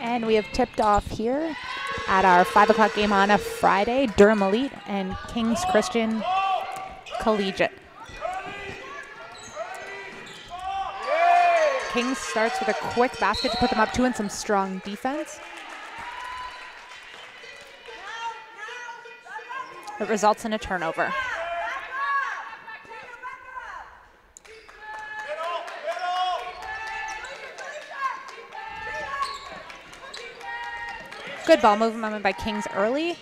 And we have tipped off here at our 5 o'clock game on a Friday, Durham Elite and King's Christian Collegiate. Kings starts with a quick basket to put them up 2 and some strong defense. It results in a turnover. Good ball movement by Kings early.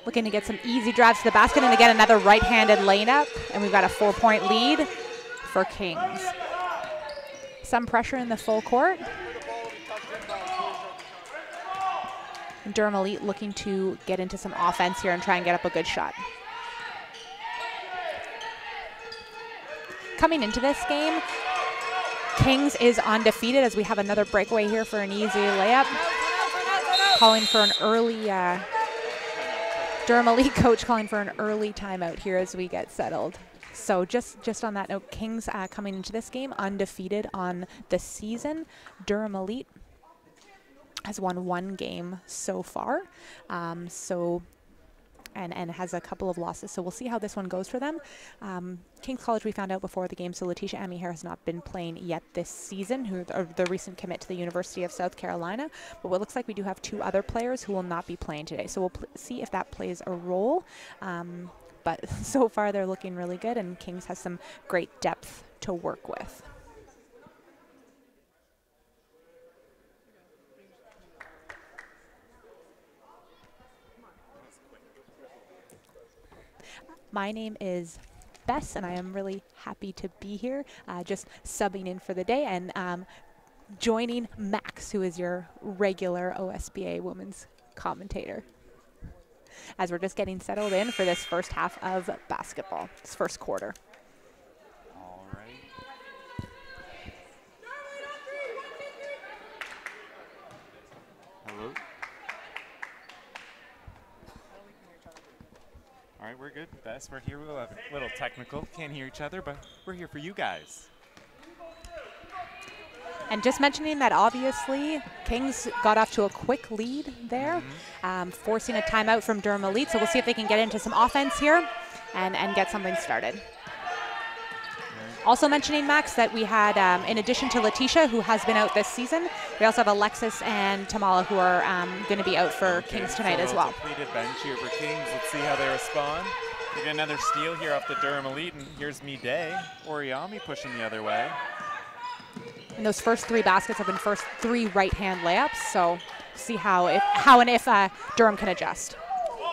Looking to get some easy drives to the basket, and again another right-handed layup, and we've got a 4-point lead for Kings. Some pressure in the full court. Durham Elite looking to get into some offense here and try and get up a good shot. Coming into this game, Kings is undefeated as we have another breakaway here for an easy layup. Calling for an early, Durham Elite coach calling for an early timeout here as we get settled. So just on that note, Kings coming into this game undefeated on the season. Durham Elite has won 1 game so far, and has a couple of losses. So we'll see how this one goes for them. King's College, we found out before the game, so Letitia Amihere has not been playing yet this season, who are the recent commit to the University of South Carolina. But what looks like we do have 2 other players who will not be playing today. So we'll see if that plays a role. But so far they're looking really good, and Kings has some great depth to work with. My name is Bess, and I am really happy to be here, just subbing in for the day and joining Max, who is your regular OSBA women's commentator, as we're just getting settled in for this first half of basketball, this first quarter. All right. Hello? All right, we're good. Bess, we're here. We'll have a little technical. Can't hear each other, but we're here for you guys. And just mentioning that obviously Kings got off to a quick lead there, forcing a timeout from Durham Elite. So we'll see if they can get into some offense here and get something started. Also mentioning, Max, that we had, in addition to Letitia, who has been out this season, we also have Alexis and Tamala, who are going to be out for Kings tonight as well. Depleted bench here for Kings. Let's see how they respond. We get another steal here off the Durham Elite, and here's Midday. Oriami pushing the other way. And those first 3 baskets have been first 3 right-hand layups, so see how and if Durham can adjust.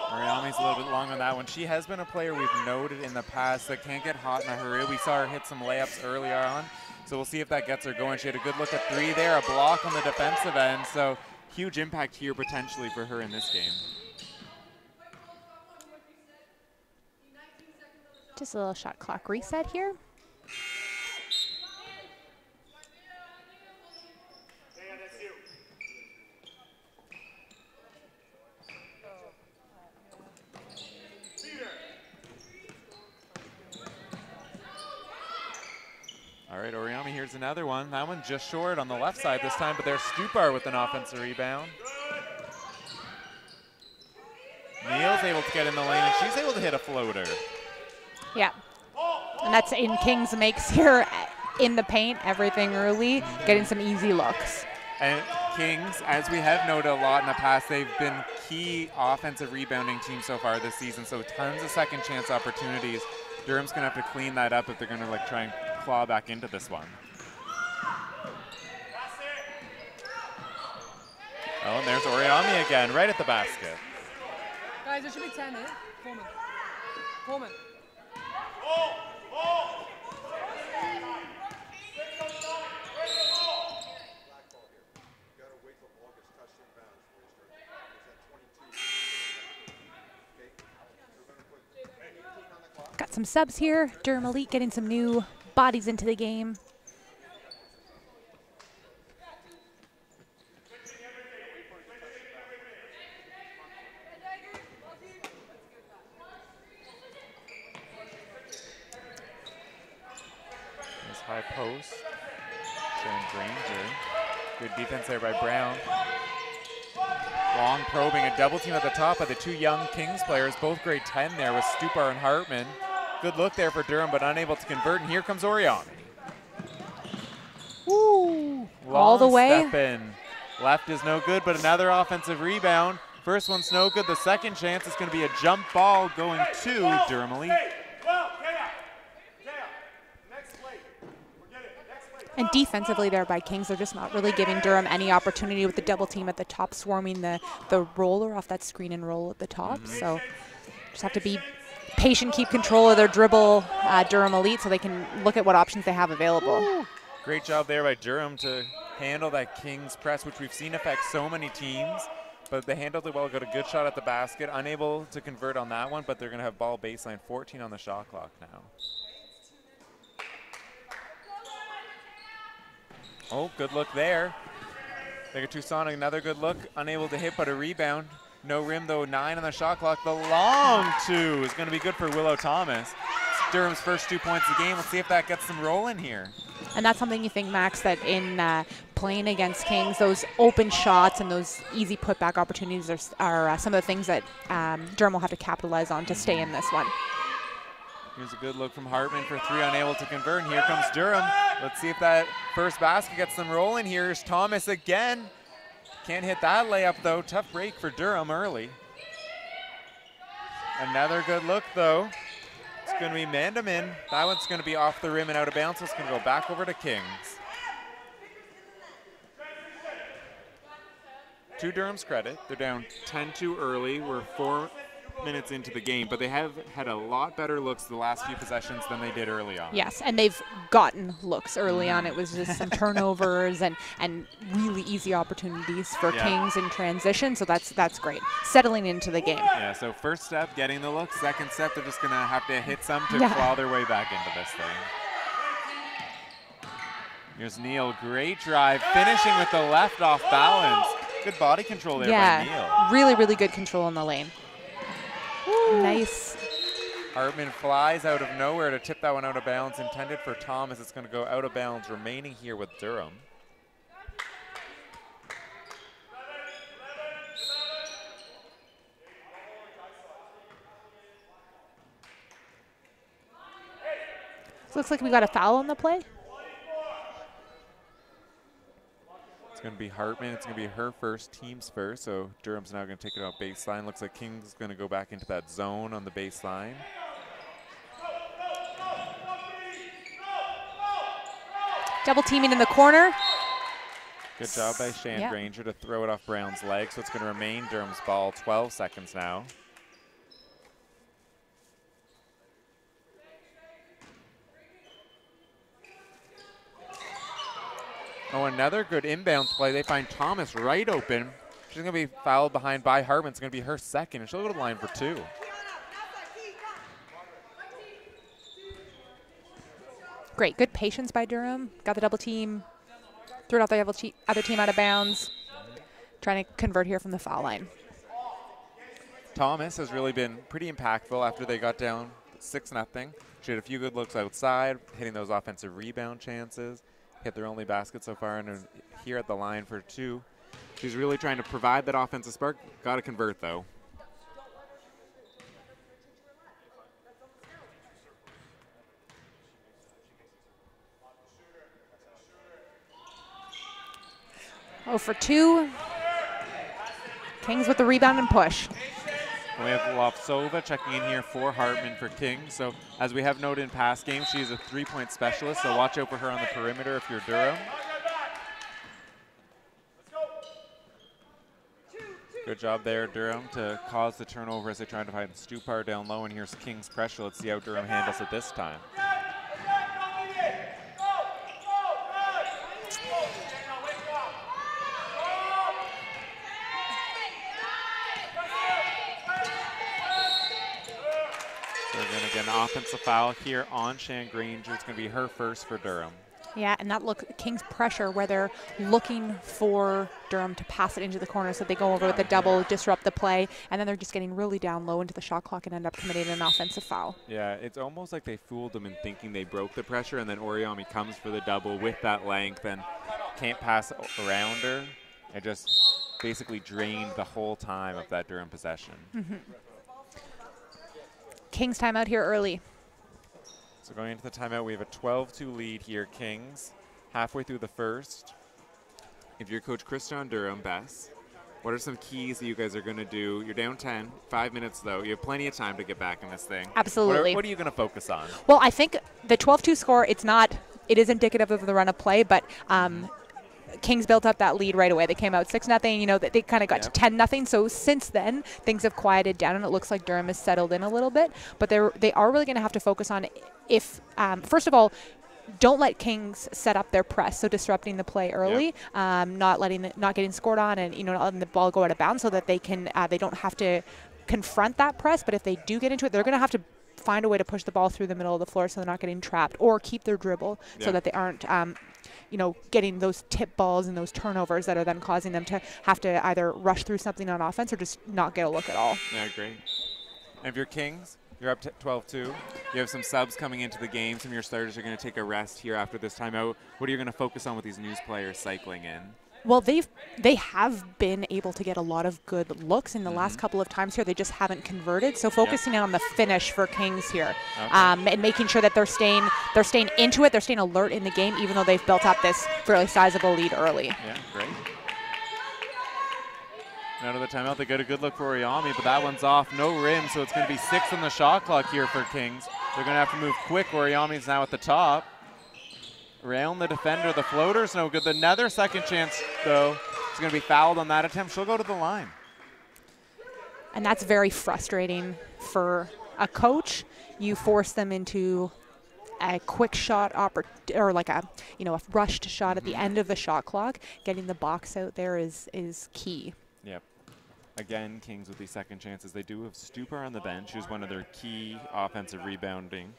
Oriami's a little bit long on that one. She has been a player we've noted in the past that can't get hot in a hurry. We saw her hit some layups earlier on, so we'll see if that gets her going. She had a good look at 3 there, a block on the defensive end, so huge impact here potentially for her in this game. Just a little shot clock reset here. All right, Oriami, here's another one. That one just short on the left side this time, but there's Stupar with an offensive rebound. Neal's able to get in the lane, and she's able to hit a floater. Yeah, and that's in Kings makes here in the paint, everything early, getting some easy looks. And Kings, as we have noted a lot in the past, they've been key offensive rebounding team so far this season, so tons of second chance opportunities. Durham's going to have to clean that up if they're going to try and claw back into this one. Oh, and there's Oriami again, right at the basket. Guys, there should be 10, eh? Coleman. Coleman. Got some subs here. Durham Elite getting some new bodies into the game. Nice high post. Showing Granger. Good defense there by Brown. Long probing, a double team at the top of the two young Kings players, both grade 10 there with Stupar and Hartman. Good look there for Durham, but unable to convert, and here comes Oriami. Ooh, all the way. Step in. Left is no good, but another offensive rebound. First one's no good. The second chance is going to be a jump ball going to Durham Elite. And defensively there by Kings, they're just not really giving Durham any opportunity with the double team at the top, swarming the roller off that screen and roll at the top. So just have to be patient, keep control of their dribble, Durham Elite, so they can look at what options they have available. Ooh. Great job there by Durham to handle that Kings press, which we've seen affect so many teams. But they handled it well, got a good shot at the basket. Unable to convert on that one, but they're going to have ball baseline, 14 on the shot clock now. Oh, good look there. They got Tucson, another good look. Unable to hit, but a rebound. No rim, though, 9 on the shot clock. The long two is going to be good for Willow Thomas. It's Durham's first 2 points of the game. Let's see if that gets them rolling here. And that's something you think, Max, that in playing against Kings, those open shots and those easy putback opportunities are some of the things that Durham will have to capitalize on to stay in this one. Here's a good look from Hartman for 3, unable to convert, and here comes Durham. Let's see if that first basket gets them rolling. Here's Thomas again. Can't hit that layup, though. Tough break for Durham early. Another good look, though. It's going to be man-to-man. That one's going to be off the rim and out of bounds, so it's going to go back over to Kings. To Durham's credit, they're down 10-2 early. We're 4 minutes into the game, but they have had a lot better looks the last few possessions than they did early on. Yes, and they've gotten looks early on. It was just some turnovers and really easy opportunities for Kings in transition, so that's great. Settling into the game. Yeah, so first step, getting the look. Second step, they're just going to have to hit some to claw their way back into this thing. Here's Neal, great drive, finishing with the left off balance. Good body control there by Neal. Really, really good control in the lane. Woo. Nice. Hartman flies out of nowhere to tip that one out of bounds. Intended for Thomas. It's going to go out of bounds, remaining here with Durham. So looks like we got a foul on the play. It's going to be Hartman. It's going to be her first, team's first. So Durham's now going to take it out baseline. Looks like King's going to go back into that zone on the baseline. Double teaming in the corner. Good job by Shan Granger to throw it off Brown's leg. So it's going to remain Durham's ball. 12 seconds now. Oh, another good inbounds play. They find Thomas right open. She's going to be fouled behind by Hartman. It's going to be her second, and she'll go to the line for 2. Great, good patience by Durham. Got the double team, threw it off the other team out of bounds. Trying to convert here from the foul line. Thomas has really been pretty impactful after they got down 6-0. She had a few good looks outside, hitting those offensive rebound chances. Hit their only basket so far, and here at the line for 2. She's really trying to provide that offensive spark. Got to convert, though. Oh, for 2. Kings with the rebound and push. We have Lovsova checking in here for Hartman for Kings. So as we have noted in past games, she's a 3-point specialist, so watch out for her on the perimeter if you're Durham. Good job there, Durham, to cause the turnover as they try to find Stupar down low, and here's King's pressure. Let's see how Durham handles it this time. An offensive foul here on Shan Granger. It's going to be her first for Durham. Yeah, and that look, King's pressure where they're looking for Durham to pass it into the corner so they go over with the double, disrupt the play, and then they're just getting really down low into the shot clock and end up committing an offensive foul. Yeah, it's almost like they fooled them in thinking they broke the pressure, and then Oriami comes for the double with that length and can't pass around her. It just basically drained the whole time of that Durham possession. Kings timeout here early. So going into the timeout, we have a 12-2 lead here, Kings. Halfway through the first. If you're Coach Christian Durham, Bess, what are some keys that you guys are going to do? You're down 10, 5 minutes though. You have plenty of time to get back in this thing. Absolutely. What are you going to focus on? Well, I think the 12-2 score, it is indicative of the run of play, but Kings built up that lead right away. They came out 6-0. You know, they kind of got to 10-0. So since then, things have quieted down, and it looks like Durham has settled in a little bit. But they are really going to have to focus on if, first of all, don't let Kings set up their press, so disrupting the play early, not getting scored on, and not letting the ball go out of bounds, so that they don't have to confront that press. But if they do get into it, they're going to have to find a way to push the ball through the middle of the floor so they're not getting trapped, or keep their dribble so that they aren't getting those tip balls and those turnovers that are then causing them to have to either rush through something on offense or just not get a look at all. Yeah, great. And if you're Kings, you're up to 12-2. You have some subs coming into the game. Some of your starters are going to take a rest here after this timeout. What are you going to focus on with these news players cycling in? Well, they have been able to get a lot of good looks in the last couple of times here. They just haven't converted. So focusing on the finish for Kings here, and making sure that they're staying into it. They're staying alert in the game, even though they've built up this fairly sizable lead early. Yeah, great. Out of the timeout, they get a good look for Oriami, but that one's off. No rim, so it's going to be 6 on the shot clock here for Kings. They're going to have to move quick. Oriami's now at the top. Around the defender, the floater's no good. Another second chance, though. She's going to be fouled on that attempt. She'll go to the line. And that's very frustrating for a coach. You force them into a quick shot or like a rushed shot at the end of the shot clock. Getting the box out there is key. Yep. Again, Kings with these second chances. They do have Stuper on the bench, who's one of their key offensive rebounding.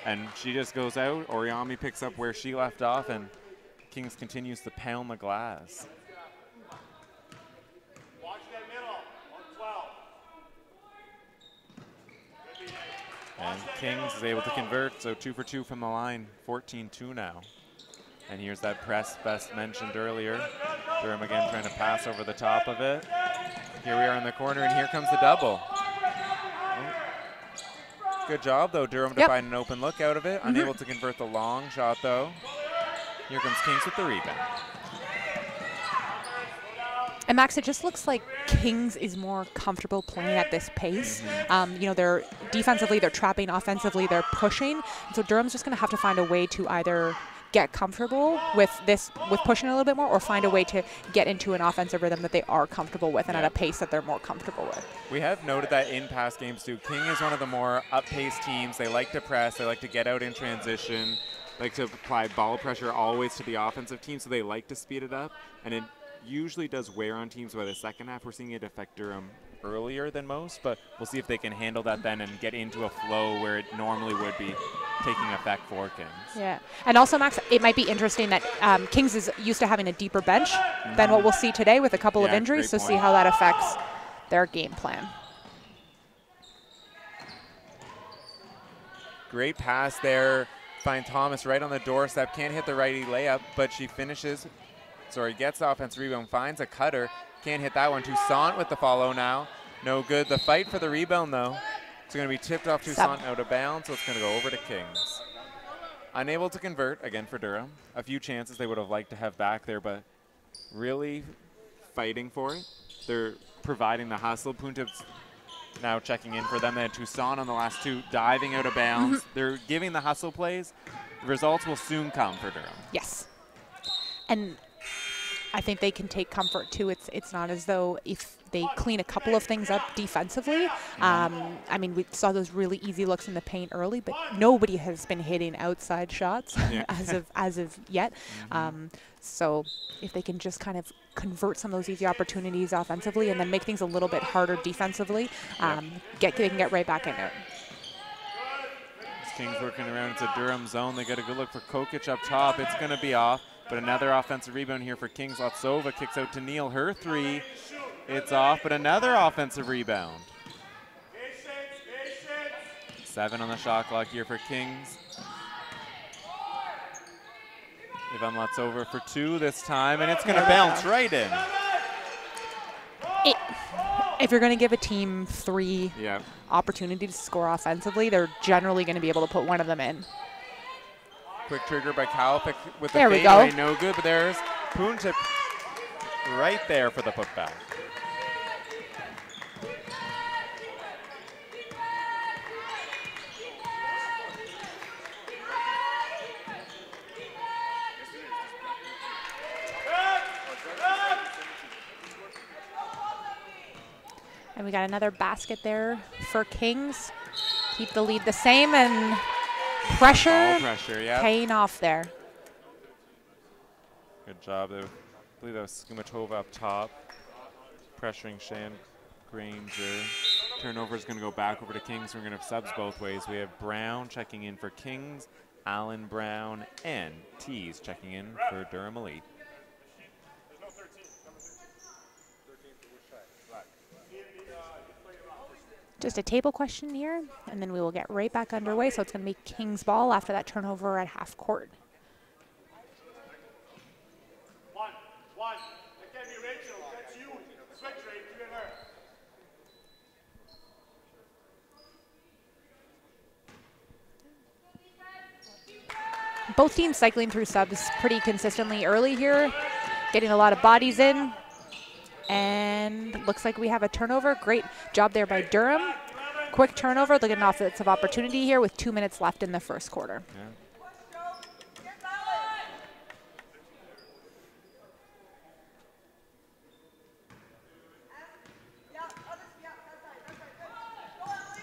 And she just goes out. Oriami picks up where she left off, and Kings continues to pound the glass. Watch that middle on 12. And Kings is able to convert, so 2 for 2 from the line, 14-2 now. And here's that press Bess mentioned earlier. Durham again trying to pass over the top of it. Here we are in the corner, and here comes the double. Good job, though, Durham, to find an open look out of it. Unable to convert the long shot, though. Here comes Kings with the rebound. And Max, it just looks like Kings is more comfortable playing at this pace. They're defensively, they're trapping, offensively, they're pushing. And so Durham's just going to have to find a way to either get comfortable with pushing a little bit more, or find a way to get into an offensive rhythm that they are comfortable with and at a pace that they're more comfortable with. We have noted that in past games too. King is one of the more up-paced teams. They like to press, they like to get out in transition, like to apply ball pressure always to the offensive team, so they like to speed it up, and it usually does wear on teams by the second half. We're seeing it affect Durham earlier than most, but we'll see if they can handle that then and get into a flow where it normally would be taking effect for Kings. Yeah, and also, Max, it might be interesting that Kings is used to having a deeper bench than what we'll see today with a couple of injuries, so see how that affects their game plan. Great pass there. Find Thomas right on the doorstep. Can't hit the righty layup, but she finishes. Sorry, gets the offensive rebound, finds a cutter. Can't hit that one. Toussaint with the follow now. No good. The fight for the rebound, though. It's going to be tipped off Toussaint out of bounds, so it's going to go over to Kings. Unable to convert, again for Durham. A few chances they would have liked to have back there, but really fighting for it. They're providing the hustle. Puntip's now checking in for them. They had Toussaint on the last two, diving out of bounds. They're giving the hustle plays. The results will soon come for Durham. Yes. And I think they can take comfort too. It's not as though if they clean a couple of things up defensively. I mean, we saw those really easy looks in the paint early, but nobody has been hitting outside shots as of yet. So if they can just kind of convert some of those easy opportunities offensively and then make things a little bit harder defensively, they can get right back in there. Kings working around. It's a Durham zone. They get a good look for Kokic up top. It's going to be off. But another offensive rebound here for Kings. Lotsova kicks out to Neal. Her three. It's off, but another offensive rebound. 7 on the shot clock here for Kings. Ivan Lotsova for 2 this time, and it's going to bounce right in. If you're going to give a team 3 Yeah. opportunities to score offensively, they're generally going to be able to put one of them in. Quick trigger by Kalpic with the There we fadeaway, go. no good, but there's Puntip right there for the putback. And we got another basket there for Kings. Keep the lead the same, and pressure, Ball pressure, yeah. paying off there. Good job. I believe that was Skumatova up top, pressuring Shan Granger. Turnover is going to go back over to Kings. We're going to have subs both ways. We have Brown checking in for Kings, Allen Brown, and Tees checking in for Durham Elite. Just a table question here, and then we will get right back underway. So it's going to be Kings ball after that turnover at half court. One. That can be Rachel. That's you. Switch rate. You and her. Both teams cycling through subs pretty consistently early here, getting a lot of bodies in. And looks like we have a turnover. Great job there by Durham. Quick turnover. They'll get an offensive opportunity here with 2 minutes left in the first quarter. Yeah.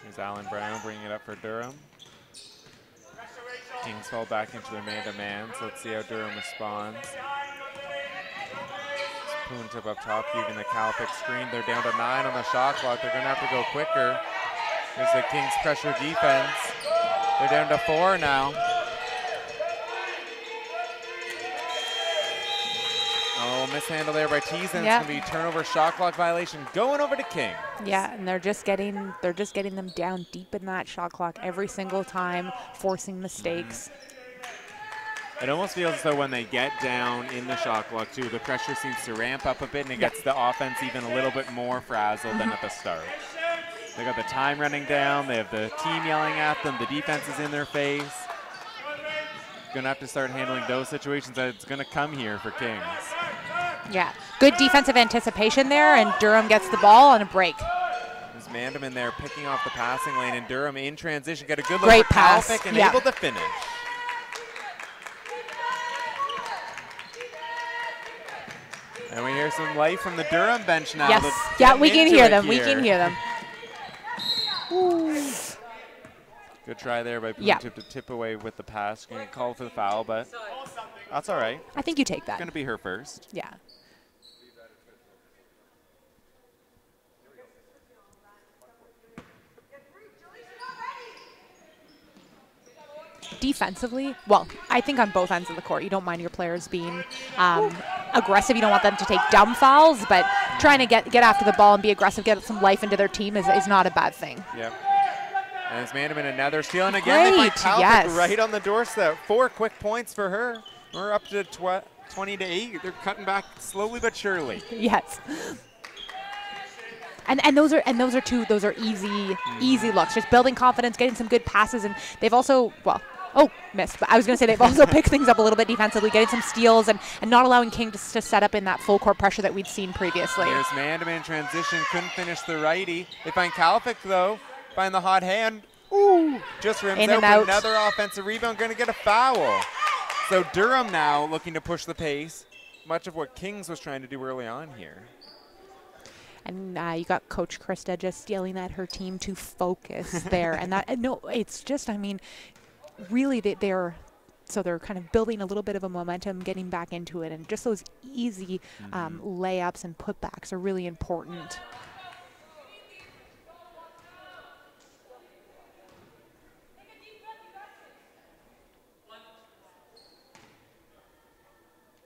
Here's Allen Brown bringing it up for Durham. Kings fall back into their man-to-man, so let's see how Durham responds. Puntip up top, using the Kalpic screen. They're down to 9 on the shot clock. They're going to have to go quicker. Here's the Kings pressure defense. They're down to 4 now. Oh, mishandle there by Tees, and Yeah. it's going to be turnover, shot clock violation going over to King. Yeah, and they're just getting them down deep in that shot clock every single time, forcing mistakes. It almost feels as though when they get down in the shot clock too, the pressure seems to ramp up a bit, and it gets the offense even a little bit more frazzled than at the start. They got the time running down, they have the team yelling at them, the defense is in their face. Gonna have to start handling those situations. It's gonna come here for Kings. Yeah, good defensive anticipation there, and Durham gets the ball on a break. There's Mandaman there picking off the passing lane, and Durham in transition. Got a good look Great for pass, Kalpic and yeah. able to finish. And we hear some life from the Durham bench now. Yes, that's yeah, we getting can hear into it them. We here. can hear them. Ooh. Good try there by Yeah. Puntip to tip away with the pass. Going to call for the foul, but that's all right. I think you take that. Going to be her first. Yeah. Defensively, well, I think on both ends of the court, you don't mind your players being aggressive. You don't want them to take dumb fouls, but trying to get after the ball and be aggressive, get some life into their team is not a bad thing. Yep. And it's Mandaman another steal, and again they find Great, Kalpic yes. right on the doorstep. 4 quick points for her. We're up to 20 to 8. They're cutting back slowly but surely. Yes. And those are easy looks. Just building confidence, getting some good passes, and they've also missed. But I was going to say they've also picked things up a little bit defensively, getting some steals and not allowing King to set up in that full court pressure that we'd seen previously. Here's Mandaman in transition, couldn't finish the righty. They find Kalpic though, find the hot hand. Ooh, just rims In out and for out. another offensive rebound, going to get a foul. So Durham now looking to push the pace, much of what Kings was trying to do early on here. And you got Coach Krista just yelling at her team to focus there. And that, no, it's just, I mean, really they're kind of building a little bit of a momentum, getting back into it. And just those easy layups and putbacks are really important.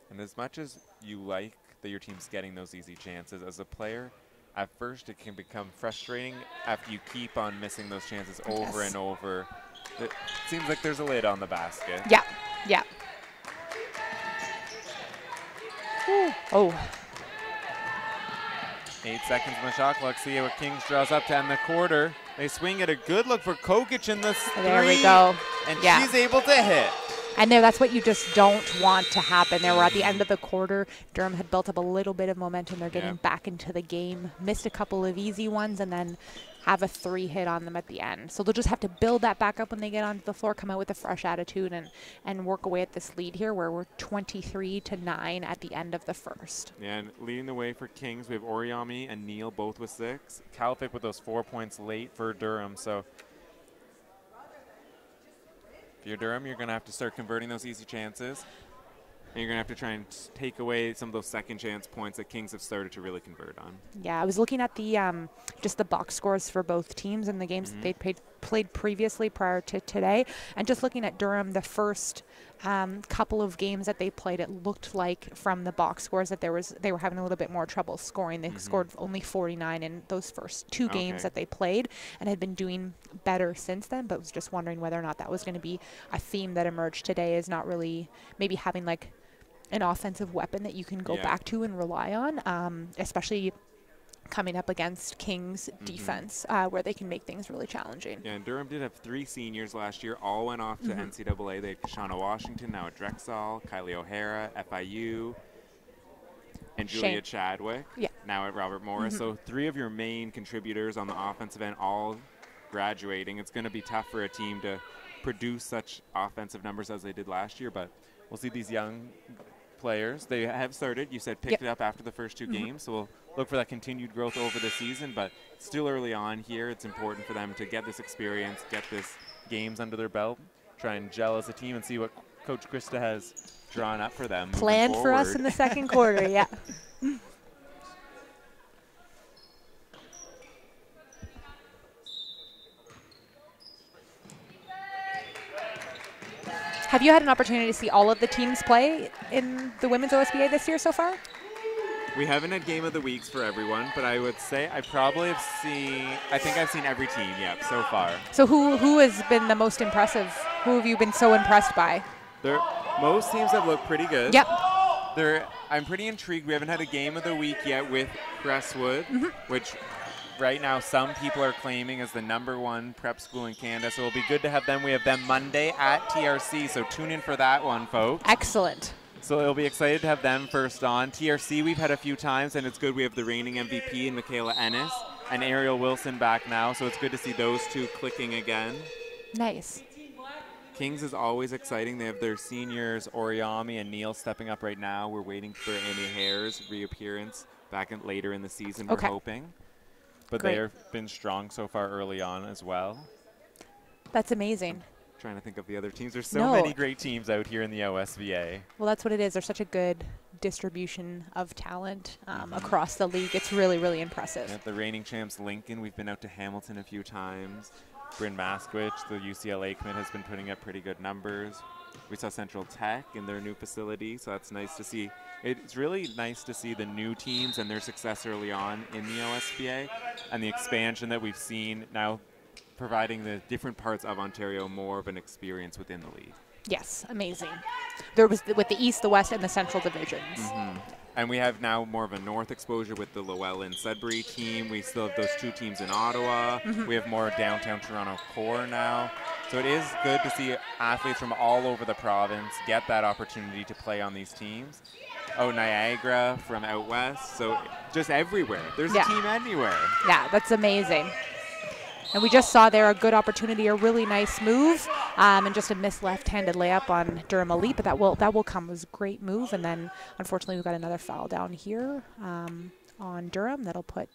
And as much as you like that your team's getting those easy chances, as a player, at first it can become frustrating after you keep on missing those chances over and over. It seems like there's a lid on the basket. Yeah, yeah. Ooh. Oh. 8 seconds on the shot clock. See what Kings draws up to end the quarter. They swing at a good look for Kokic in this three. There we go. And Yeah. she's able to hit. And there, that's what you just don't want to happen. There, we're at the end of the quarter. Durham had built up a little bit of momentum. They're getting back into the game. Missed a couple of easy ones and then have a 3 hit on them at the end. So they'll just have to build that back up when they get onto the floor, come out with a fresh attitude and work away at this lead here where we're 23-9 at the end of the first. Yeah, and leading the way for Kings, we have Oriami and Neal both with 6. Calvik with those 4 points late for Durham. So if you're Durham, you're going to have to start converting those easy chances. And you're going to have to try and take away some of those second chance points that Kings have started to really convert on. Yeah, I was looking at the just the box scores for both teams and the games that they played previously prior to today. And just looking at Durham, the first couple of games that they played, it looked like from the box scores that they were having a little bit more trouble scoring. They scored only 49 in those first 2 games that they played and had been doing better since then, but was just wondering whether or not that was going to be a theme that emerged today, is not really maybe having like an offensive weapon that you can go back to and rely on, especially coming up against Kings defense, where they can make things really challenging. Yeah, and Durham did have 3 seniors last year, all went off to NCAA. They had Shauna Washington, now at Drexel, Kylie O'Hara, FIU, and Julia Chadwick, now at Robert Morris. So 3 of your main contributors on the offensive end all graduating. It's going to be tough for a team to produce such offensive numbers as they did last year, but we'll see these young players. They have started, you said, picked it up after the first 2 games, so we'll look for that continued growth over the season, but still early on here. It's important for them to get this experience, get this games under their belt, try and gel as a team and see what Coach Krista has drawn up for them. Planned for us in the second quarter, yeah. Have you had an opportunity to see all of the teams play in the women's OSBA this year so far? We haven't had game of the weeks for everyone, but I would say I probably have seen, I think I've seen every team, so far. So who has been the most impressive? Who have you been so impressed by? Most teams have looked pretty good. Yep. I'm pretty intrigued. We haven't had a game of the week yet with Crestwood, which right now some people are claiming as the #1 prep school in Canada. So it'll be good to have them. We have them Monday at TRC, so tune in for that one, folks. Excellent. So it'll be excited to have them first on. TRC we've had a few times, and it's good we have the reigning MVP in Michaela Ennis and Ariel Wilson back now, so it's good to see those 2 clicking again. Nice. Kings is always exciting. They have their seniors, Oriami and Neal, stepping up right now. We're waiting for Amy Hare's reappearance back later in the season, we're hoping. But they have been strong so far early on as well. That's amazing. I'm trying to think of the other teams. There's so many great teams out here in the OSBA. Well, that's what it is. There's such a good distribution of talent across the league. It's really, really impressive. At the reigning champs, Lincoln, we've been out to Hamilton a few times. Bryn Maskowicz, the UCLA commit, has been putting up pretty good numbers. We saw Central Tech in their new facility, so that's nice to see. It's really nice to see the new teams and their success early on in the OSBA and the expansion that we've seen now, providing the different parts of Ontario more of an experience within the league. Yes, amazing. There was with the East, the West, and the Central divisions. And we have now more of a North exposure with the Llewellyn Sudbury team. We still have those 2 teams in Ottawa. We have more downtown Toronto core now. So it is good to see athletes from all over the province get that opportunity to play on these teams. Oh, Niagara from out west. So just everywhere. There's a team anywhere. Yeah, that's amazing. And we just saw there a good opportunity, a really nice move, and just a missed left-handed layup on Durham Elite, but that will come. It was a great move, and then unfortunately we've got another foul down here on Durham that'll put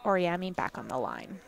Oriami back on the line.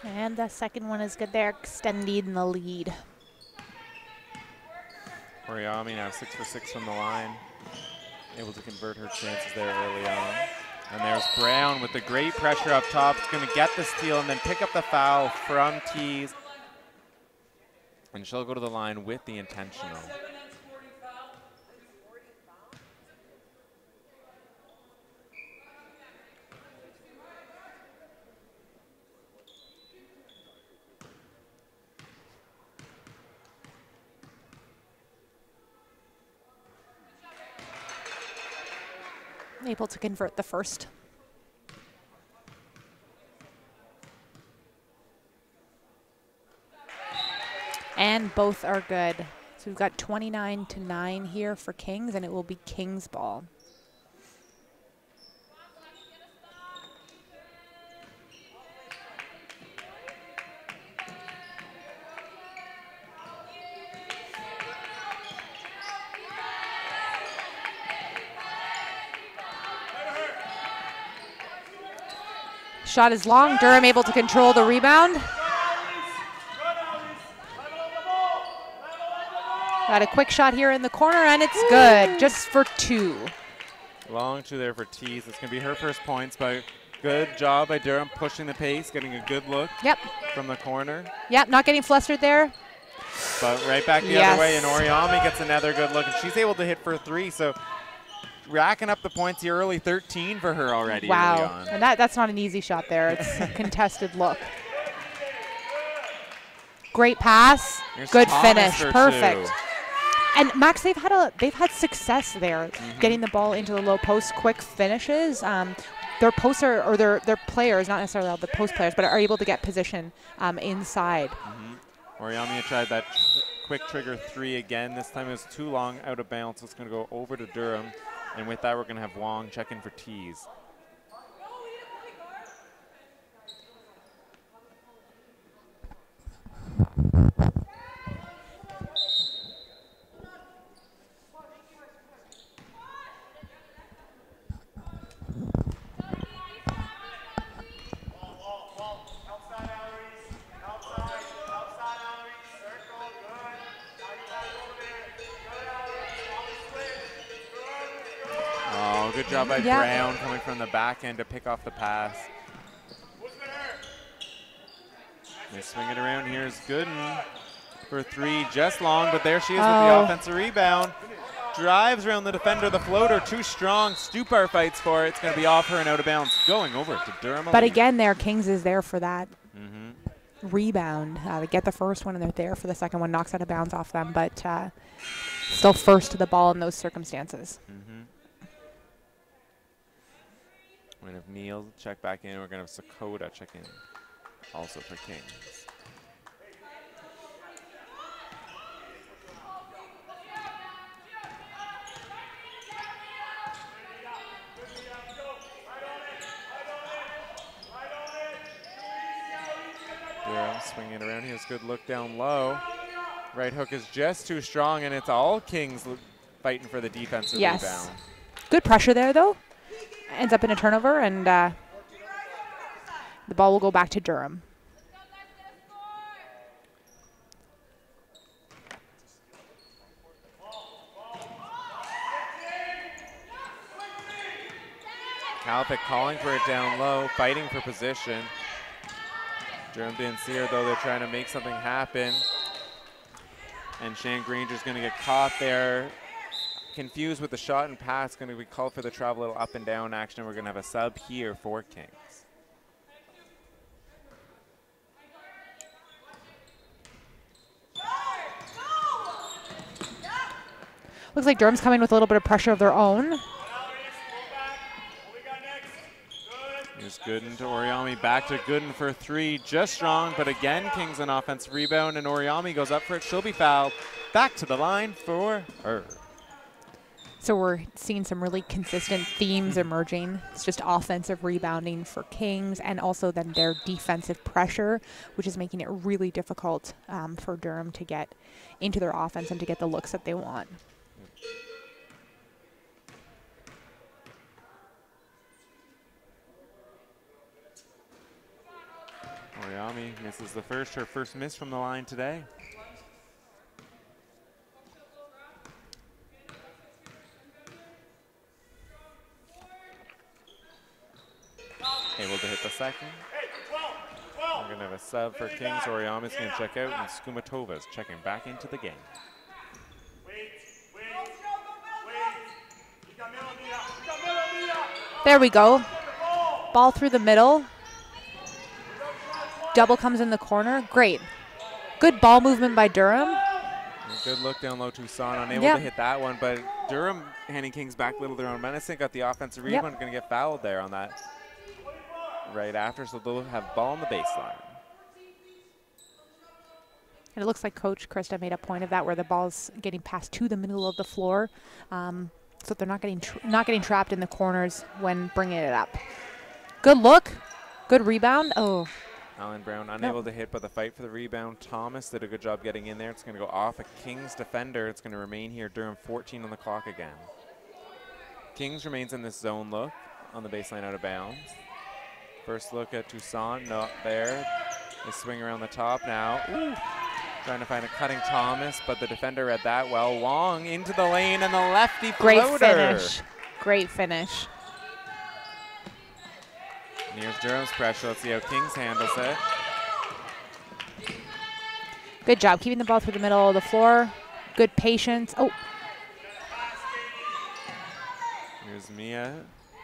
And the second one is good there, extending the lead. Oriami now 6 for 6 from the line. able to convert her chances there early on. And there's Brown with the great pressure up top. It's going to get the steal and then pick up the foul from Tees. And she'll go to the line with the intentional. Able to convert the first. And both are good. So we've got 29-9 here for Kings, and it will be Kings ball. Shot is long. Durham able to control the rebound. Got a quick shot here in the corner, and it's good, just for 2. Long 2 there for Tees. It's going to be her first points, but good job by Durham pushing the pace, getting a good look from the corner. Yep, not getting flustered there. But right back the other way, and Oriami gets another good look, and she's able to hit for 3. So racking up the points here early, 13 for her already. Wow, and that's not an easy shot there. It's a contested look. Great pass, Here's good Thomas finish, perfect. And Max, they've had success there, getting the ball into the low post, quick finishes. Their posts or their players, not necessarily all the post players, but are able to get position inside. Oriami tried that quick trigger 3 again. This time it was too long, out of bounds, so it's going to go over to Durham. And with that, we're going to have Wong check in for Tees. Good job by Brown coming from the back end to pick off the pass. They swing it around. Here's Gooden for 3, just long, but there she is with the offensive rebound. Drives around the defender, the floater, too strong. Stupar fights for it. It's going to be off her and out of bounds, going over to Durham. But again, there, Kings is there for that rebound. They get the first one, and they're there for the second one. Knocks out of bounds off them, but still first to the ball in those circumstances. We're going to have Neal check back in. We're going to have Sakota check in also for Kings. Durham swinging around. Here's a good look down low. Right hook is just too strong, and it's all Kings fighting for the defensive rebound. Good pressure there, though. Ends up in a turnover, and the ball will go back to Durham. Kalpic calling for it down low, fighting for position. Durham didn't see her, though. They're trying to make something happen. And Shane Granger's going to get caught there. Confused with the shot and pass, going to be called for the travel, little up and down action. We're going to have a sub here for Kings. Looks like Durham's coming with a little bit of pressure of their own. Here's Gooden to Oriami, back to Gooden for 3, just strong, but again, Kings an offensive rebound, and Oriami goes up for it. She'll be fouled. Back to the line for her. So we're seeing some really consistent themes emerging. It's just offensive rebounding for Kings, and also then their defensive pressure, which is making it really difficult for Durham to get into their offense and to get the looks that they want. Oriami misses the first, her first miss from the line today. able to hit the second. We're going to have a sub for Kings. Oriami's going to check out, and Skumatova's checking back into the game. There we go. Ball through the middle. Double comes in the corner. Great. Good ball movement by Durham. Good look down low. Tucson unable to hit that one, but Durham handing Kings back a little. They're on menacing. Got the offensive rebound. Going to get fouled there on that right after, so they'll have ball on the baseline. And it looks like Coach Krista made a point of that, where the ball's getting passed to the middle of the floor, so they're not getting trapped in the corners when bringing it up. Good look, good rebound. Oh, Alan Brown unable to hit, but the fight for the rebound. Thomas did a good job getting in there. It's going to go off a Kings defender. It's going to remain here. Durham 14 on the clock again. Kings remains in this zone look on the baseline out of bounds. First look at Tucson, not there. They swing around the top now. Ooh. Trying to find a cutting Thomas, but the defender read that well. Long into the lane, and the lefty floater. Great finish. Great finish. And here's Durham's pressure. Let's see how Kings handles it. Good job keeping the ball through the middle of the floor. Good patience. Oh. Here's Mia.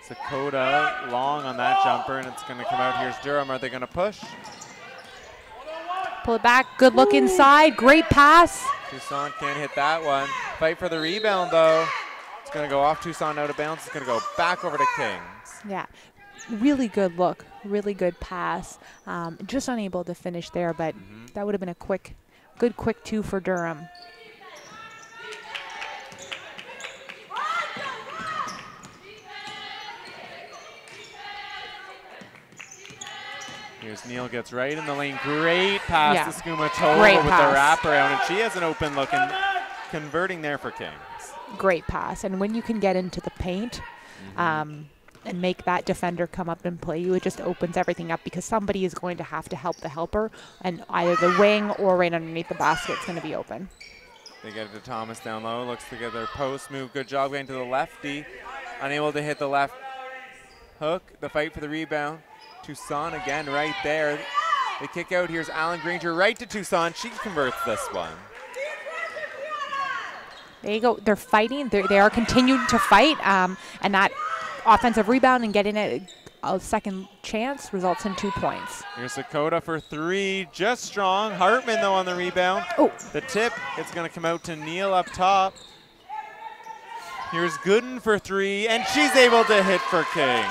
Sakota long on that jumper, and it's going to come out. Here's Durham. Are they going to push? Pull it back. Good look inside. Great pass. Tucson can't hit that one. Fight for the rebound, though. It's going to go off Tucson out of bounds. It's going to go back over to Kings. Yeah. Really good look. Really good pass. Just unable to finish there, but that would have been a good quick two for Durham. Here's Neal, gets right in the lane. Great pass to Skumatova with the wraparound, and she has an open look and converting there for Kings. Great pass, and when you can get into the paint and make that defender come up and play you, it just opens everything up, because somebody is going to have to help the helper, and either the wing or right underneath the basket is going to be open. They get it to Thomas down low. Looks to get their post move. Good job getting to the lefty. Unable to hit the left hook. The fight for the rebound. Tucson again right there. They kick out. Here's Alan Granger right to Tucson. She converts this one. There you go. They're fighting. They are continuing to fight. And that offensive rebound and getting a second chance results in 2 points. Here's Sakota for three. Just strong. Hartman, though, on the rebound. Oh. The tip. It's going to come out to Neal up top. Here's Gooden for three. And she's able to hit for Kings.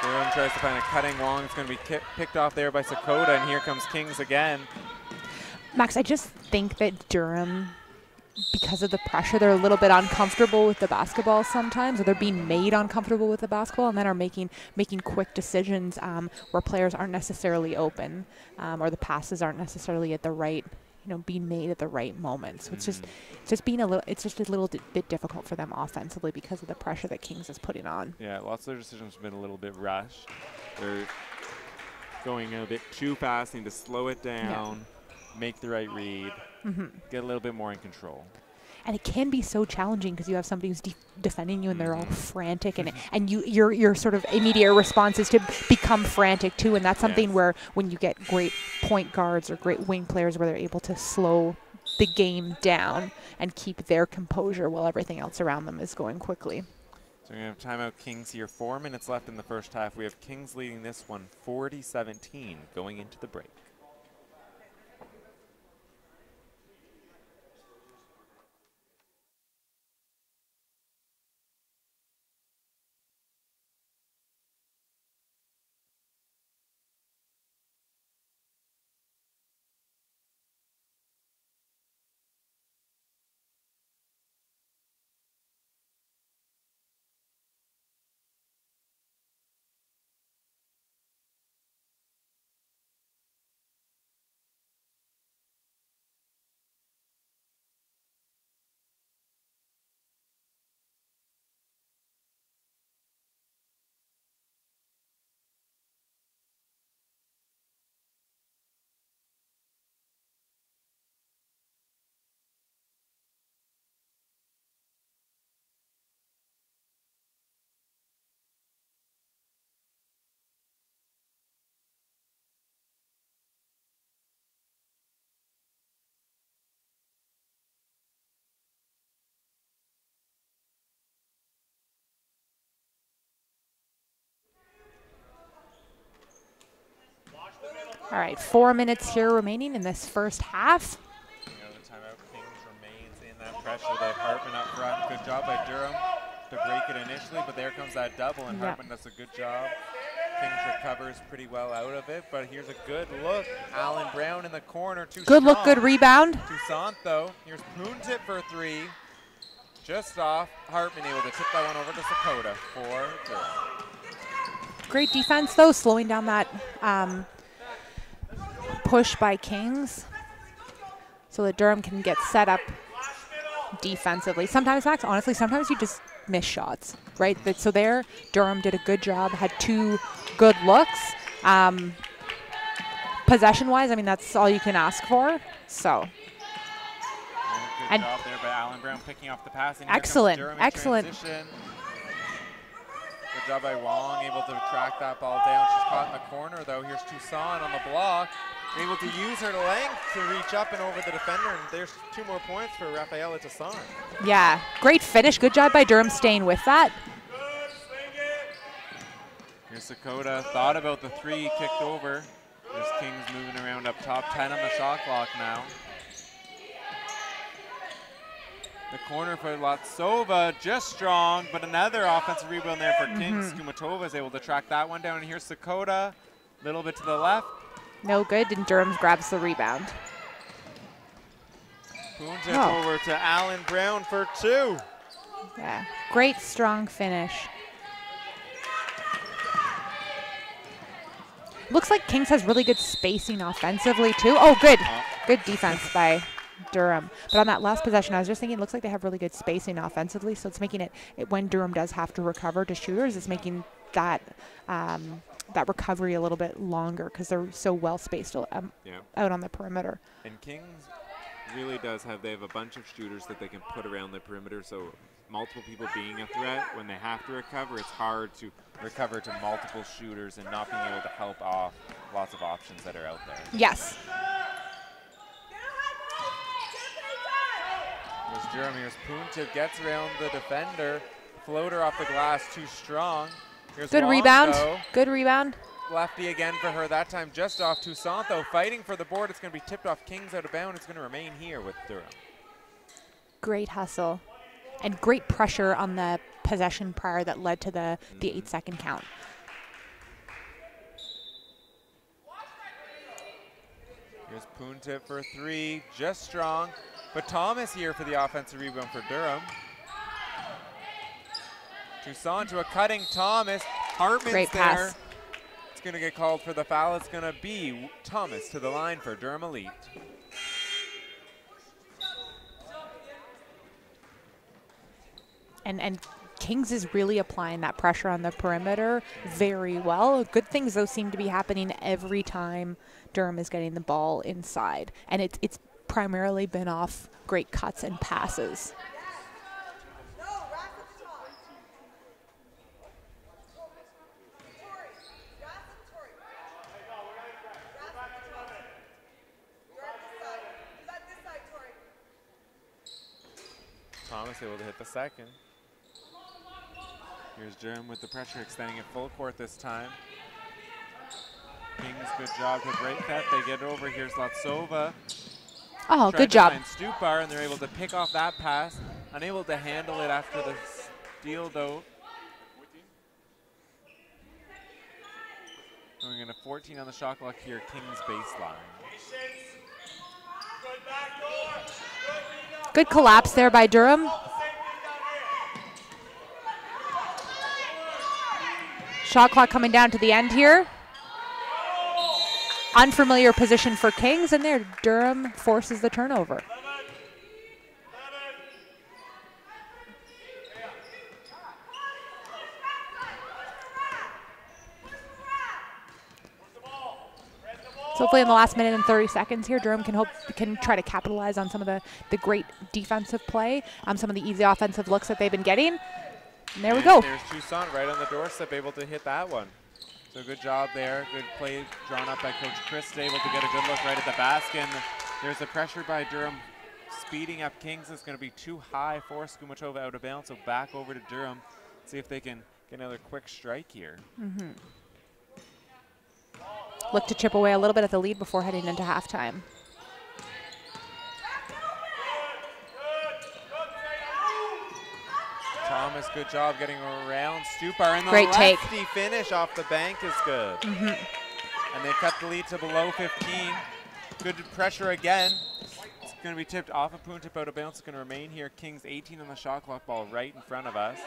Durham tries to find a cutting long. It's going to be picked off there by Sakota, and here comes Kings again. Max, I just think that Durham, because of the pressure, they're a little bit uncomfortable with the basketball sometimes, or they're being made uncomfortable with the basketball, and then are making quick decisions where players aren't necessarily open, or the passes aren't necessarily at the right, being made at the right moment. So it's just a little bit difficult for them offensively because of the pressure that Kings is putting on. Yeah, lots of their decisions have been a little bit rushed. They're going a bit too fast, need to slow it down, make the right read, get a little bit more in control. And it can be so challenging because you have somebody who's defending you and they're all frantic, and your sort of immediate response is to become frantic too, and that's something where when you get great point guards or great wing players where they're able to slow the game down and keep their composure while everything else around them is going quickly. So we're going to have timeout Kings here. 4 minutes left in the first half. We have Kings leading this one 40-17 going into the break. All right, 4 minutes here remaining in this first half. The timeout. Kings remains in that pressure. They have Hartman up front. Good job by Durham to break it initially, but there comes that double, and Hartman does a good job. Kings recovers pretty well out of it, but here's a good look. Alan Brown in the corner. Good look, good rebound. Toussaint, though. Here's Poon tip for 3. Just off. Hartman able to tip that one over to Sakota for Durham. Great defense, though, slowing down that push by Kings so that Durham can get set up defensively. Sometimes, Max, honestly, sometimes you just miss shots, right? So there, Durham did a good job, had 2 good looks. Possession-wise, I mean, that's all you can ask for. So. Good job there by Alan Brown picking off the pass. Excellent, excellent. Transition. Good job by Wong, able to track that ball down. She's caught in the corner, though. Here's Toussaint on the block, able to use her length to reach up and over the defender, and there's 2 more points for Rafaela Toussaint. Yeah, great finish. Good job by Durham staying with that. Here's Sakota, thought about the 3, kicked over. There's Kings moving around up top, 10 on the shot clock now. The corner for Latsova, just strong, but another offensive rebound there for Kings. Skumatova is able to track that one down. And here's Sakota, a little bit to the left. No good, and Durham grabs the rebound. Poon tip over to Alan Brown for 2. Yeah, great strong finish. Looks like Kings has really good spacing offensively, too. Oh, good. Good defense by Durham. But on that last possession, I was just thinking it looks like they have really good spacing offensively, so it's making it when Durham does have to recover to shooters, it's making that that recovery a little bit longer because they're so well spaced out on the perimeter. And Kings really they have a bunch of shooters that they can put around the perimeter, so multiple people being a threat, when they have to recover, it's hard to recover to multiple shooters and not being able to help off lots of options that are out there. Yes. There's Durham. Here's Poon tip, gets around the defender. Floater off the glass, too strong. Here's good Wong, rebound. Though. Good rebound. Lefty again for her, that time just off Toussaint, though. Fighting for the board. It's going to be tipped off Kings out of bounds. It's going to remain here with Durham. Great hustle. And great pressure on the possession prior that led to the 8-second count. Here's Poon tip for 3, just strong. But Thomas here for the offensive rebound for Durham. Toussaint to a cutting Thomas. Hartman's great there. pass. It's going to get called for the foul. It's going to be Thomas to the line for Durham Elite. And Kings is really applying that pressure on the perimeter very well. Good things, though, seem to be happening every time Durham is getting the ball inside. And it's primarily been off great cuts and passes. Thomas able to hit the second. Here's Durham with the pressure, extending it full court this time. Kings, good job to break that. They get over. Here's Latsova. Oh, good job. Stupar, and they're able to pick off that pass. Unable to handle it after the steal, though. Going into 14 on the shot clock here, Kings baseline. Good collapse there by Durham. Shot clock coming down to the end here. Unfamiliar position for Kings, and there Durham forces the turnover. So hopefully in the last minute and 30 seconds here, Durham can try to capitalize on some of the great defensive play, some of the easy offensive looks that they've been getting. And there we go. There's Toussaint right on the doorstep, able to hit that one. So good job there. Good play drawn up by Coach Chris, able to get a good look right at the basket. And there's the pressure by Durham speeding up Kings. It's going to be too high for Skumatova out of bounds. So back over to Durham. See if they can get another quick strike here. look to chip away a little bit at the lead before heading into halftime. Thomas, good job getting around Stupar, and the Great take. lefty finish off the bank is good. And they cut the lead to below 15. Good pressure again. It's going to be tipped off a poon tip out of bounds. It's going to remain here. Kings 18 on the shot clock, ball right in front of us.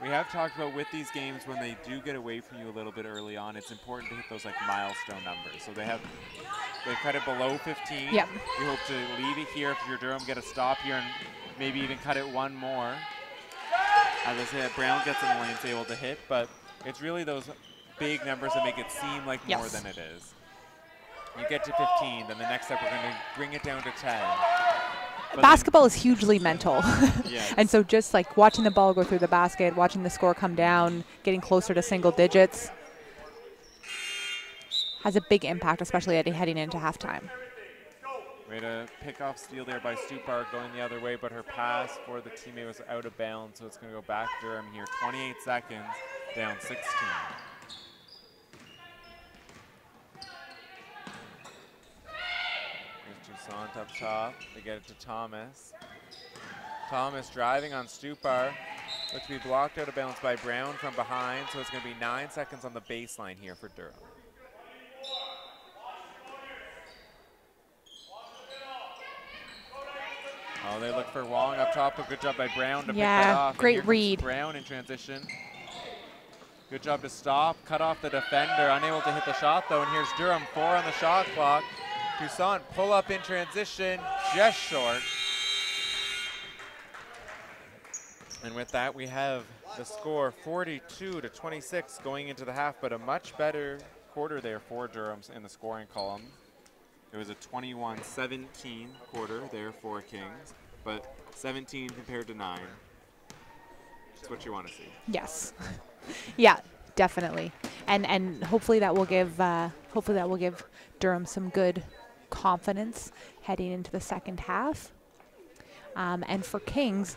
We have talked about with these games, when they do get away from you a little bit early on, it's important to hit those like milestone numbers. So they cut it below 15. Yep. We hope to leave it here if you're Durham, get a stop here, and maybe even cut it one more. As I said, Brown gets in the lane, able to hit, but it's really those big numbers that make it seem like more than it is. You get to 15, then the next step we're going to bring it down to 10. But basketball is hugely mental. Yes. And so just like watching the ball go through the basket, watching the score come down, getting closer to single digits has a big impact, especially heading into halftime. Way to pick off steal there by Stupar going the other way, but her pass for the teammate was out of bounds, so it's going to go back to Durham here. 28 seconds, down 16. Toussaint up top, they get it to Thomas. Thomas driving on Stupar. Looks to be blocked out of bounds by Brown from behind, so it's going to be 9 seconds on the baseline here for Durham. Oh, they look for Wong up top, but good job by Brown to pick that off. Great read. Brown in transition. Good job to stop, cut off the defender, unable to hit the shot though, and here's Durham, 4 on the shot clock. Toussaint pull up in transition, just short. And with that, we have the score 42-26 going into the half, but a much better quarter there for Durham's in the scoring column. It was a 21-17 quarter there for Kings, but 17 compared to 9. That's what you want to see. Yes. Yeah, definitely. And hopefully that will give Durham some good confidence heading into the second half. And for Kings,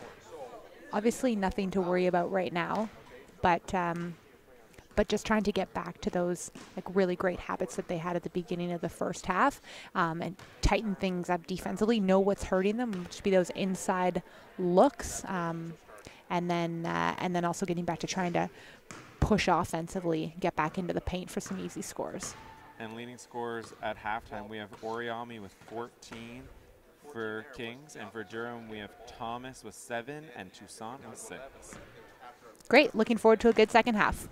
obviously nothing to worry about right now, but just trying to get back to those like really great habits that they had at the beginning of the first half, and tighten things up defensively. Know what's hurting them, which be those inside looks, and then also getting back to trying to push offensively, get back into the paint for some easy scores. And leading scorers at halftime, we have Oriami with 14 for Kings, and for Durham we have Thomas with 7 and Toussaint with 6. Great, looking forward to a good second half.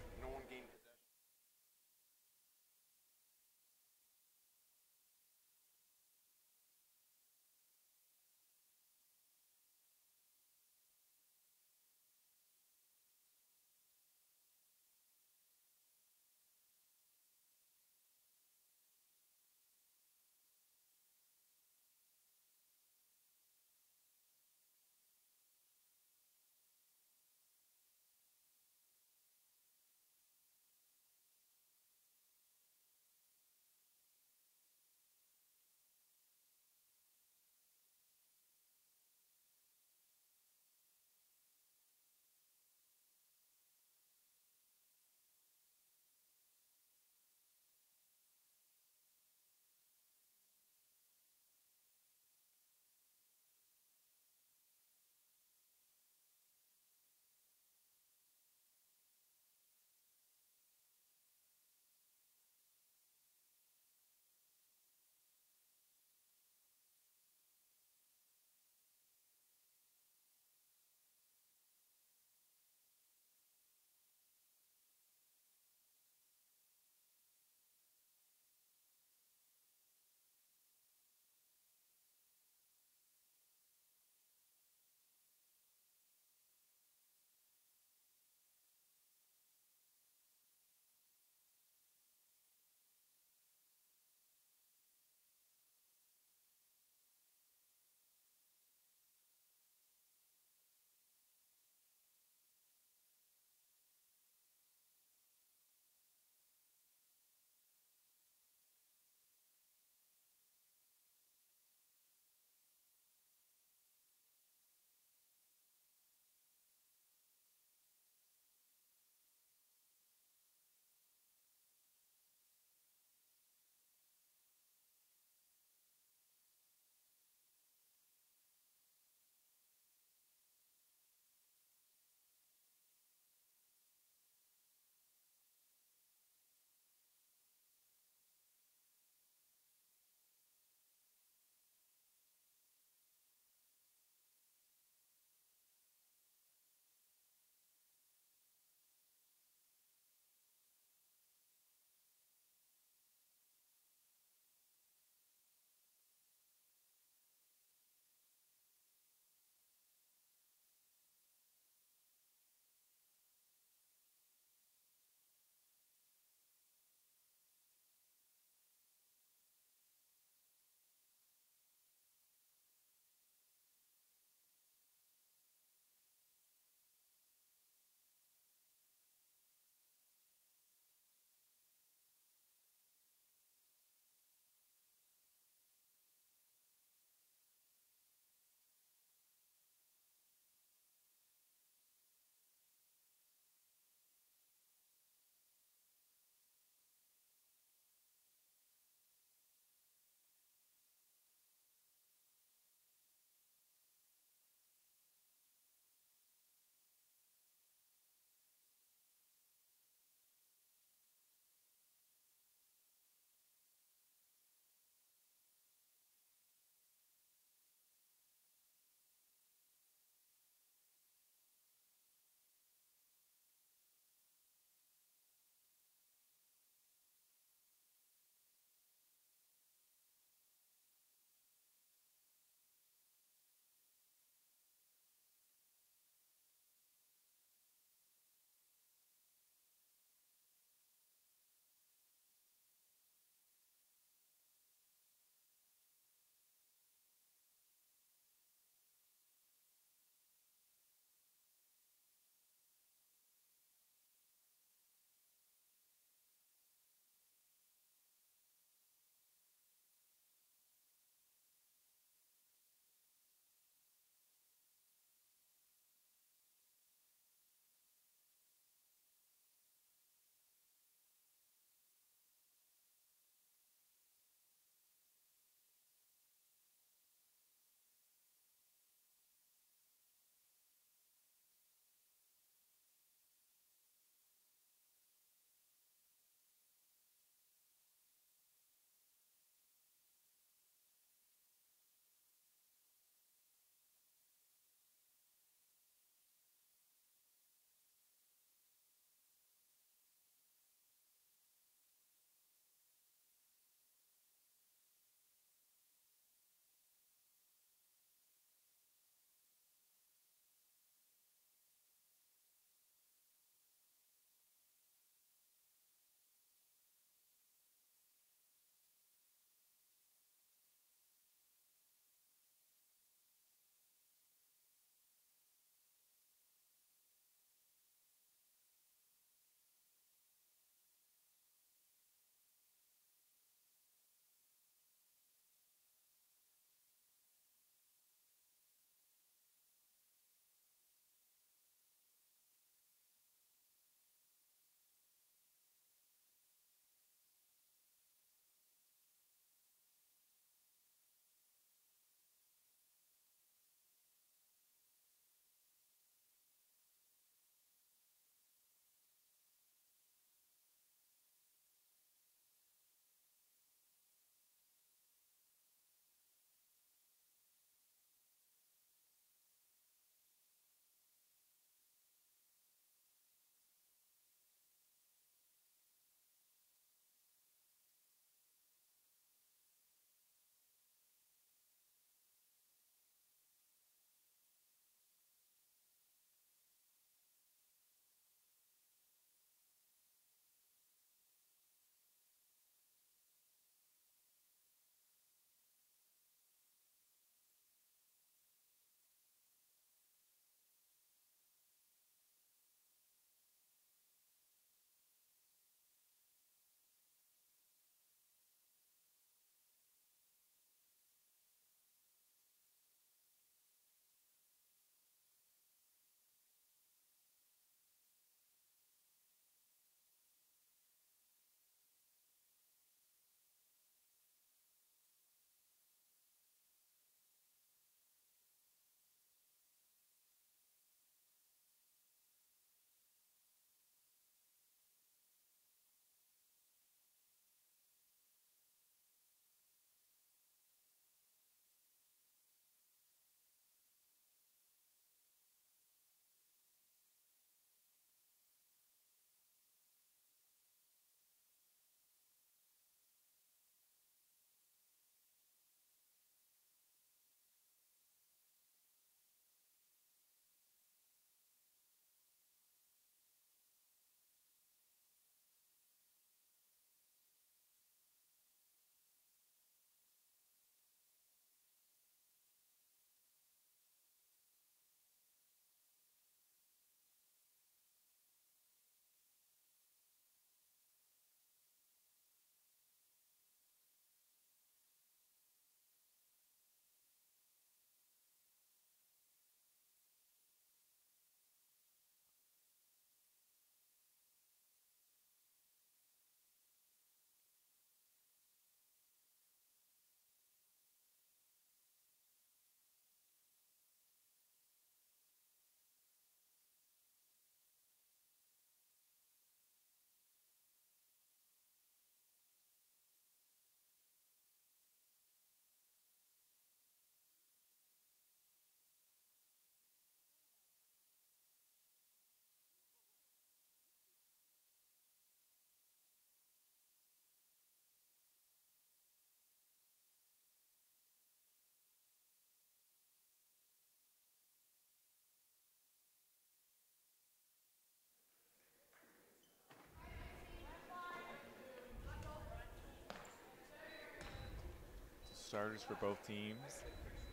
starters for both teams.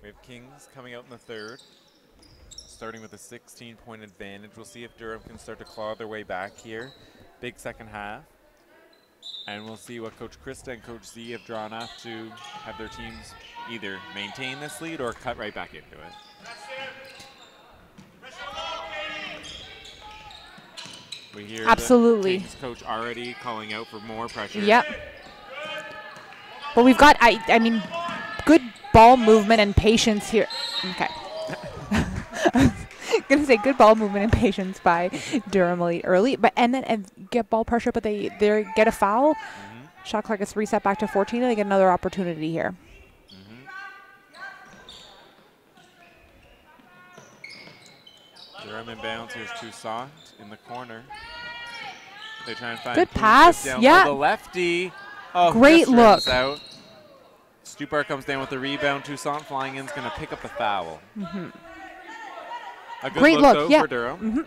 We have Kings coming out in the third, starting with a 16-point advantage. We'll see if Durham can start to claw their way back here. Big second half. And we'll see what Coach Krista and Coach Z have drawn up to have their teams either maintain this lead or cut right back into it. We hear Absolutely. the Kings coach already calling out for more pressure. Yep. But we've got, I mean, good ball movement and patience here. Okay. I was going to say good ball movement and patience by Durham early, but and then get ball pressure, but they get a foul. Shot clock gets reset back to 14, and they get another opportunity here. Durham inbounds. Here's Toussaint in the corner. They try and find good pass. Yeah. The lefty. Oh, great look. Out. Stupar comes down with the rebound. Toussaint flying in is going to pick up the foul. A good great look, look though, for Durham.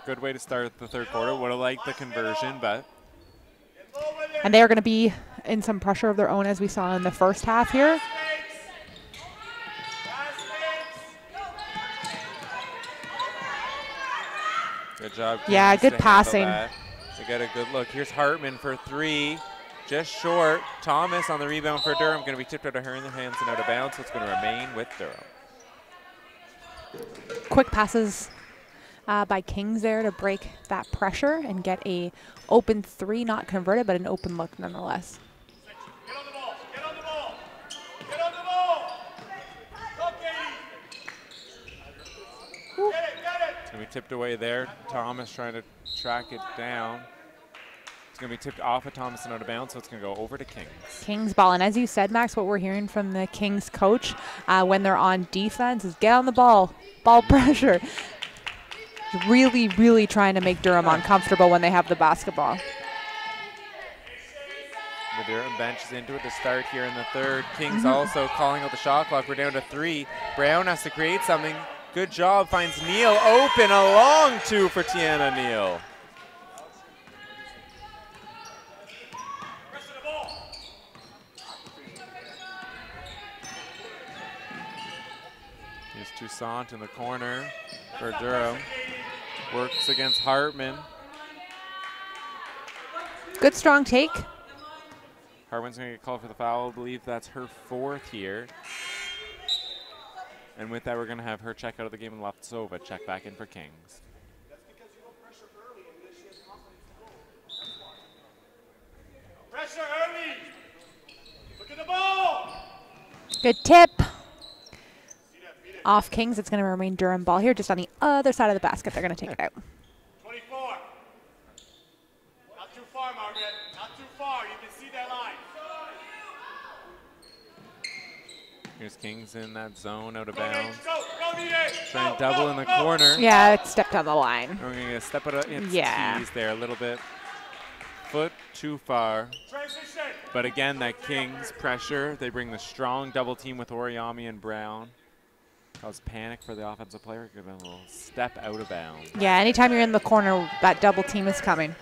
Good way to start the third quarter. Would have liked the conversion, but. And they are going to be in some pressure of their own, as we saw in the first half here. Good job. Yeah, good passing. They get a good look. Here's Hartman for three. Just short. Thomas on the rebound for Durham. Going to be tipped out of her in the hands and out of bounds, so it's going to remain with Durham. Quick passes by Kings there to break that pressure and get a open three, not converted, but an open look nonetheless. Get on the ball. Get on the ball. Get on the ball. Go, Katie. Get it. Get it. It's going to be tipped away there. Thomas trying to track it down. It's going to be tipped off of Thomas and out of bounds, so it's going to go over to Kings. Kings ball. And as you said, Max, what we're hearing from the Kings coach when they're on defense is get on the ball, ball pressure. Really, really trying to make Durham uncomfortable when they have the basketball. The Durham bench is into it to start here in the third. Kings also calling out the shot clock. We're down to 3. Brown has to create something. Good job. Finds Neal open. A long two for Tiana Neal. Here's Toussaint in the corner for Durham. Works against Hartman. Good strong take. Hartman's going to get called for the foul. I believe that's her 4th here. And with that, we're going to have her check out of the game and Leftsova check back in for Kings. Pressure early. Look at the ball. Good tip. Off Kings. It's going to remain Durham ball here, just on the other side of the basket. They're going to take it out. 24. Not too far, Margaret. Not too far. You can see that line. Here's Kings in that zone, out of bounds. Go, DJ. Try and double in the corner. Yeah, it stepped on the line. We're going to step it up its Yeah. keys there a little bit. Foot too far. Transition. But again, that Kings pressure. They bring the strong double team with Oriami and Brown. Cause panic for the offensive player. Give them a little step out of bounds. Yeah, anytime you're in the corner, that double team is coming.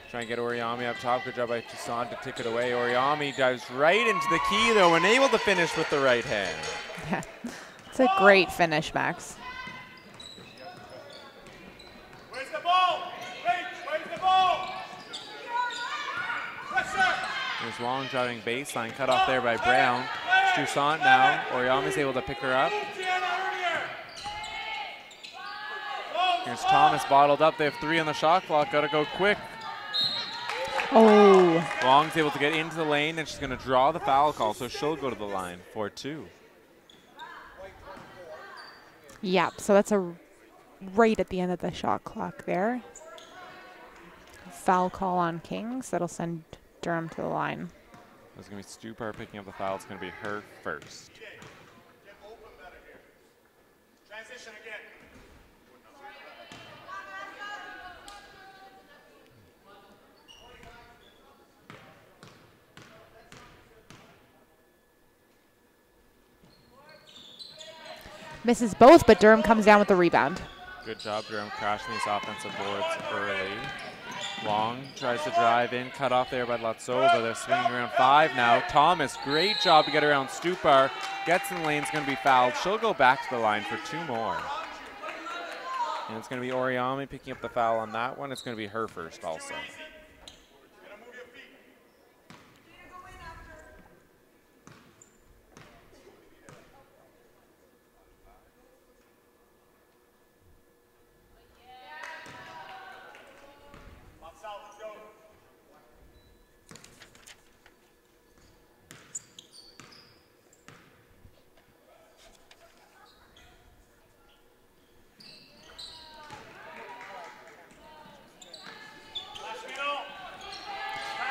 Try and get Oriami up top. Good job by Toussaint to tick it away. Oriami dives right into the key, though, and able to finish with the right hand. Yeah, it's a great finish, Max. Where's the ball? Where's the ball? Pressure. There's long driving baseline cut off there by Brown. Toussaint now. Oriami's able to pick her up. Here's Thomas bottled up. They have 3 on the shot clock. Got to go quick. Oh. Long's able to get into the lane, and she's going to draw the foul call, so she'll go to the line for 2. Yep, so that's a right at the end of the shot clock there. Foul call on Kings. That'll send Durham to the line. It's going to be Stupar picking up the foul. It's going to be her first. Transition again. Misses both, but Durham comes down with the rebound. Good job, Durham, crashing these offensive boards early. Long tries to drive in, cut off there by Latsova. They're swinging around 5 now. Thomas, great job to get around Stupar. Gets in the lane, it's going to be fouled. She'll go back to the line for 2 more. And it's going to be Oriami picking up the foul on that one. It's going to be her first also.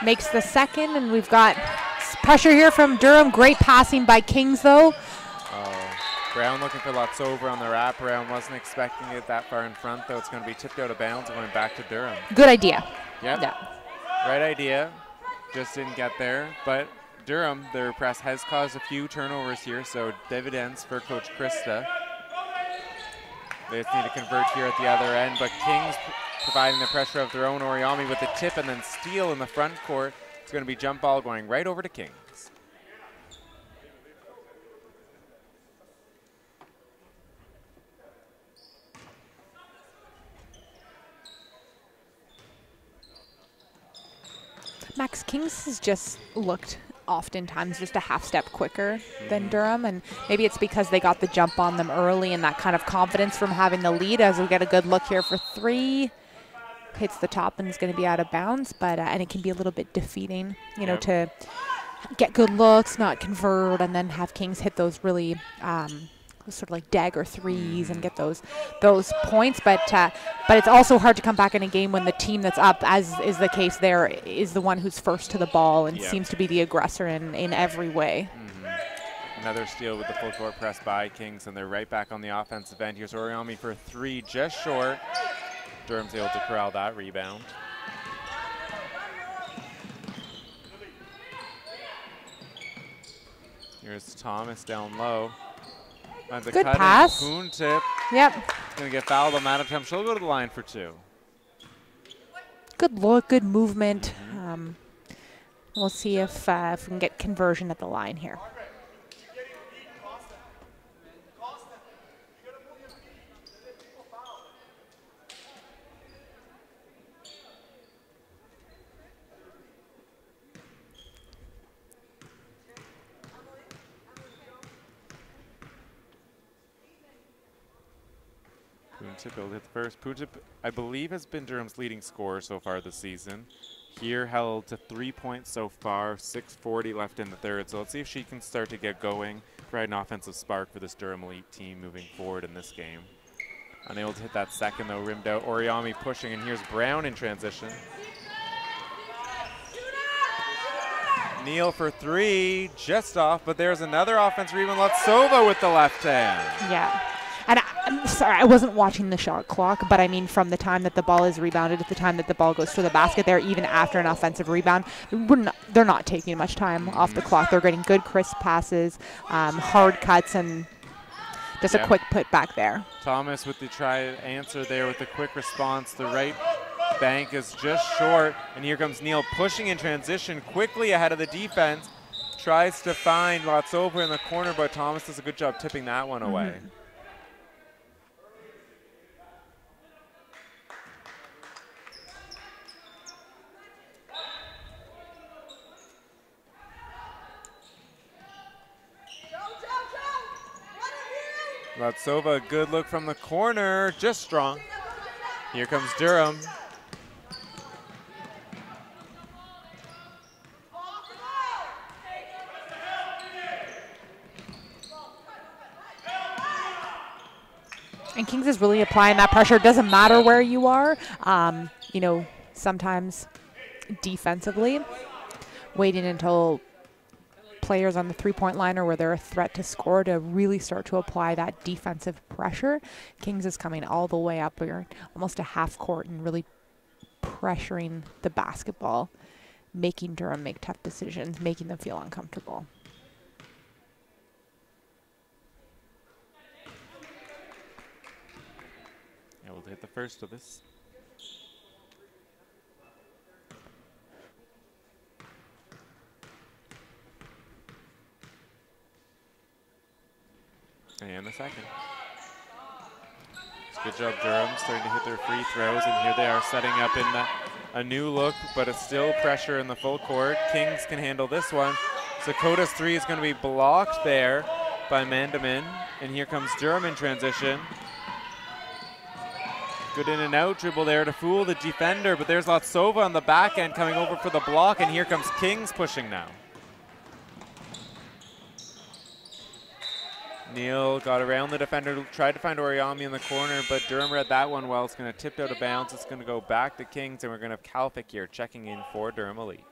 Makes the second, and we've got pressure here from Durham. Great passing by Kings, though. Brown looking for Latsova on the wraparound. Wasn't expecting it that far in front, though. It's going to be tipped out of bounds, going back to Durham. Good idea. Yep. Yeah. Right idea. Just didn't get there. But Durham, their press has caused a few turnovers here, so dividends for Coach Krista. They just need to convert here at the other end, but Kings providing the pressure of their own. Oriami with the tip and then steal in the front court. It's going to be jump ball going right over to Kings. Max, Kings has just looked oftentimes just a half step quicker than Durham, and maybe it's because they got the jump on them early and that kind of confidence from having the lead. As we get a good look here for 3. Hits the top and is going to be out of bounds, but and it can be a little bit defeating, you know, to get good looks, not convert, and then have Kings hit those really sort of like dagger threes and get those points. But it's also hard to come back in a game when the team that's up, as is the case there, is the one who's first to the ball and seems to be the aggressor in every way. Another steal with the full court press by Kings, and they're right back on the offensive end. Here's Oriami for 3, just short. Durham's able to corral that rebound. Here's Thomas down low. Good pass. Poon tip. Yep. Going to get fouled on that attempt. She'll go to the line for 2. Good look, good movement. We'll see if we can get conversion at the line here. Poon-tip will hit the first. Poon-tip, I believe, has been Durham's leading scorer so far this season. Here held to 3 points so far, 6:40 left in the third. So let's see if she can start to get going, provide an offensive spark for this Durham Elite team moving forward in this game. Unable to hit that second, though, rimmed out. Oriami pushing, and here's Brown in transition. Neal for 3, just off, but there's another offense rebound. Latsova with the left hand. Yeah. And I'm sorry, I wasn't watching the shot clock, but I mean from the time that the ball is rebounded to the time that the ball goes to the basket there, even after an offensive rebound, they're not taking much time off the clock. They're getting good, crisp passes, hard cuts, and just a quick put back there. Thomas with the try answer there with the quick response. The right bank is just short, and here comes Neal pushing in transition quickly ahead of the defense. Tries to find Latsova in the corner, but Thomas does a good job tipping that one away. Latsova, a good look from the corner, just strong. Here comes Durham. And Kings is really applying that pressure. It doesn't matter where you are. You know, sometimes defensively, waiting until players on the three-point line or where they're a threat to score to really start to apply that defensive pressure. Kings is coming all the way up here, almost a half court, and really pressuring the basketball, making Durham make tough decisions, making them feel uncomfortable. Yeah, we'll hit the first of this. And the second. Good job, Durham, starting to hit their free throws, and here they are setting up in a new look, but it's still pressure in the full court. Kings can handle this one. Dakota's three is going to be blocked there by Mandamin, and here comes Durham in transition. Good in and out dribble there to fool the defender, but there's Lotsova on the back end coming over for the block, and here comes Kings pushing now. Neal got around the defender, tried to find Oriami in the corner, but Durham read that one well. It's going to tip out of bounds. It's going to go back to Kings, and we're going to have Kalfik here checking in for Durham Elite.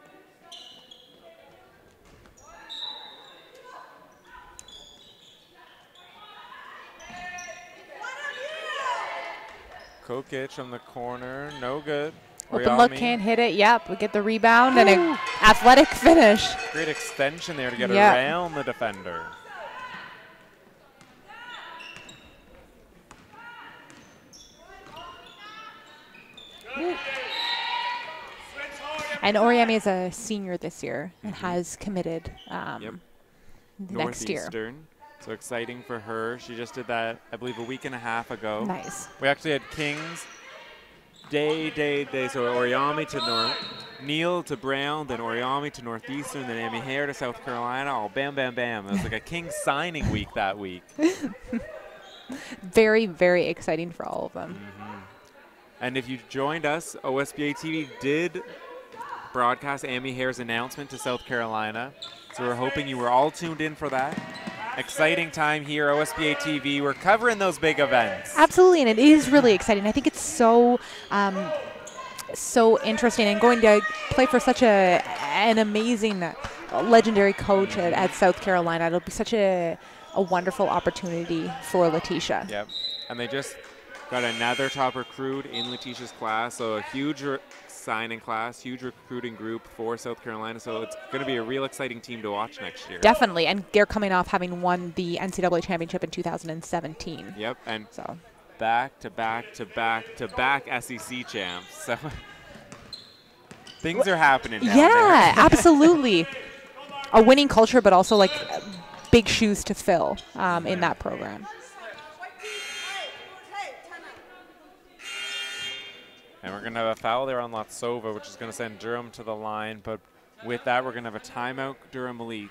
Kokic from the corner, no good. Open look, can't hit it. Yep, we get the rebound and an athletic finish. Great extension there to get around the defender. And Oriami is a senior this year and has committed next year. Northeastern. So exciting for her. She just did that, I believe, a week and a half ago. Nice. We actually had Kings day. So Oriami to Neal to Brown, then Oriami to Northeastern, then Amy Hare to South Carolina. Oh, bam, bam, bam. It was like a Kings signing week that week. Very, very exciting for all of them. And if you joined us, OSBA TV did broadcast Amy Hare's announcement to South Carolina. So we're hoping you were all tuned in for that. Exciting time here, OSBA TV. We're covering those big events. Absolutely, and it is really exciting. I think it's so so interesting, and going to play for such an amazing, legendary coach at South Carolina. It'll be such a wonderful opportunity for Letitia. Yep, and they just got another top recruit in Letitia's class, so a huge signing class, huge recruiting group for South Carolina, so it's going to be a real exciting team to watch next year. Definitely, and they're coming off having won the NCAA championship in 2017. Yep, and so back to back SEC champs. So things are happening down there. Absolutely. A winning culture, but also like big shoes to fill in that program. And we're going to have a foul there on Lotsova, which is going to send Durham to the line. But with that, we're going to have a timeout, Durham Elite.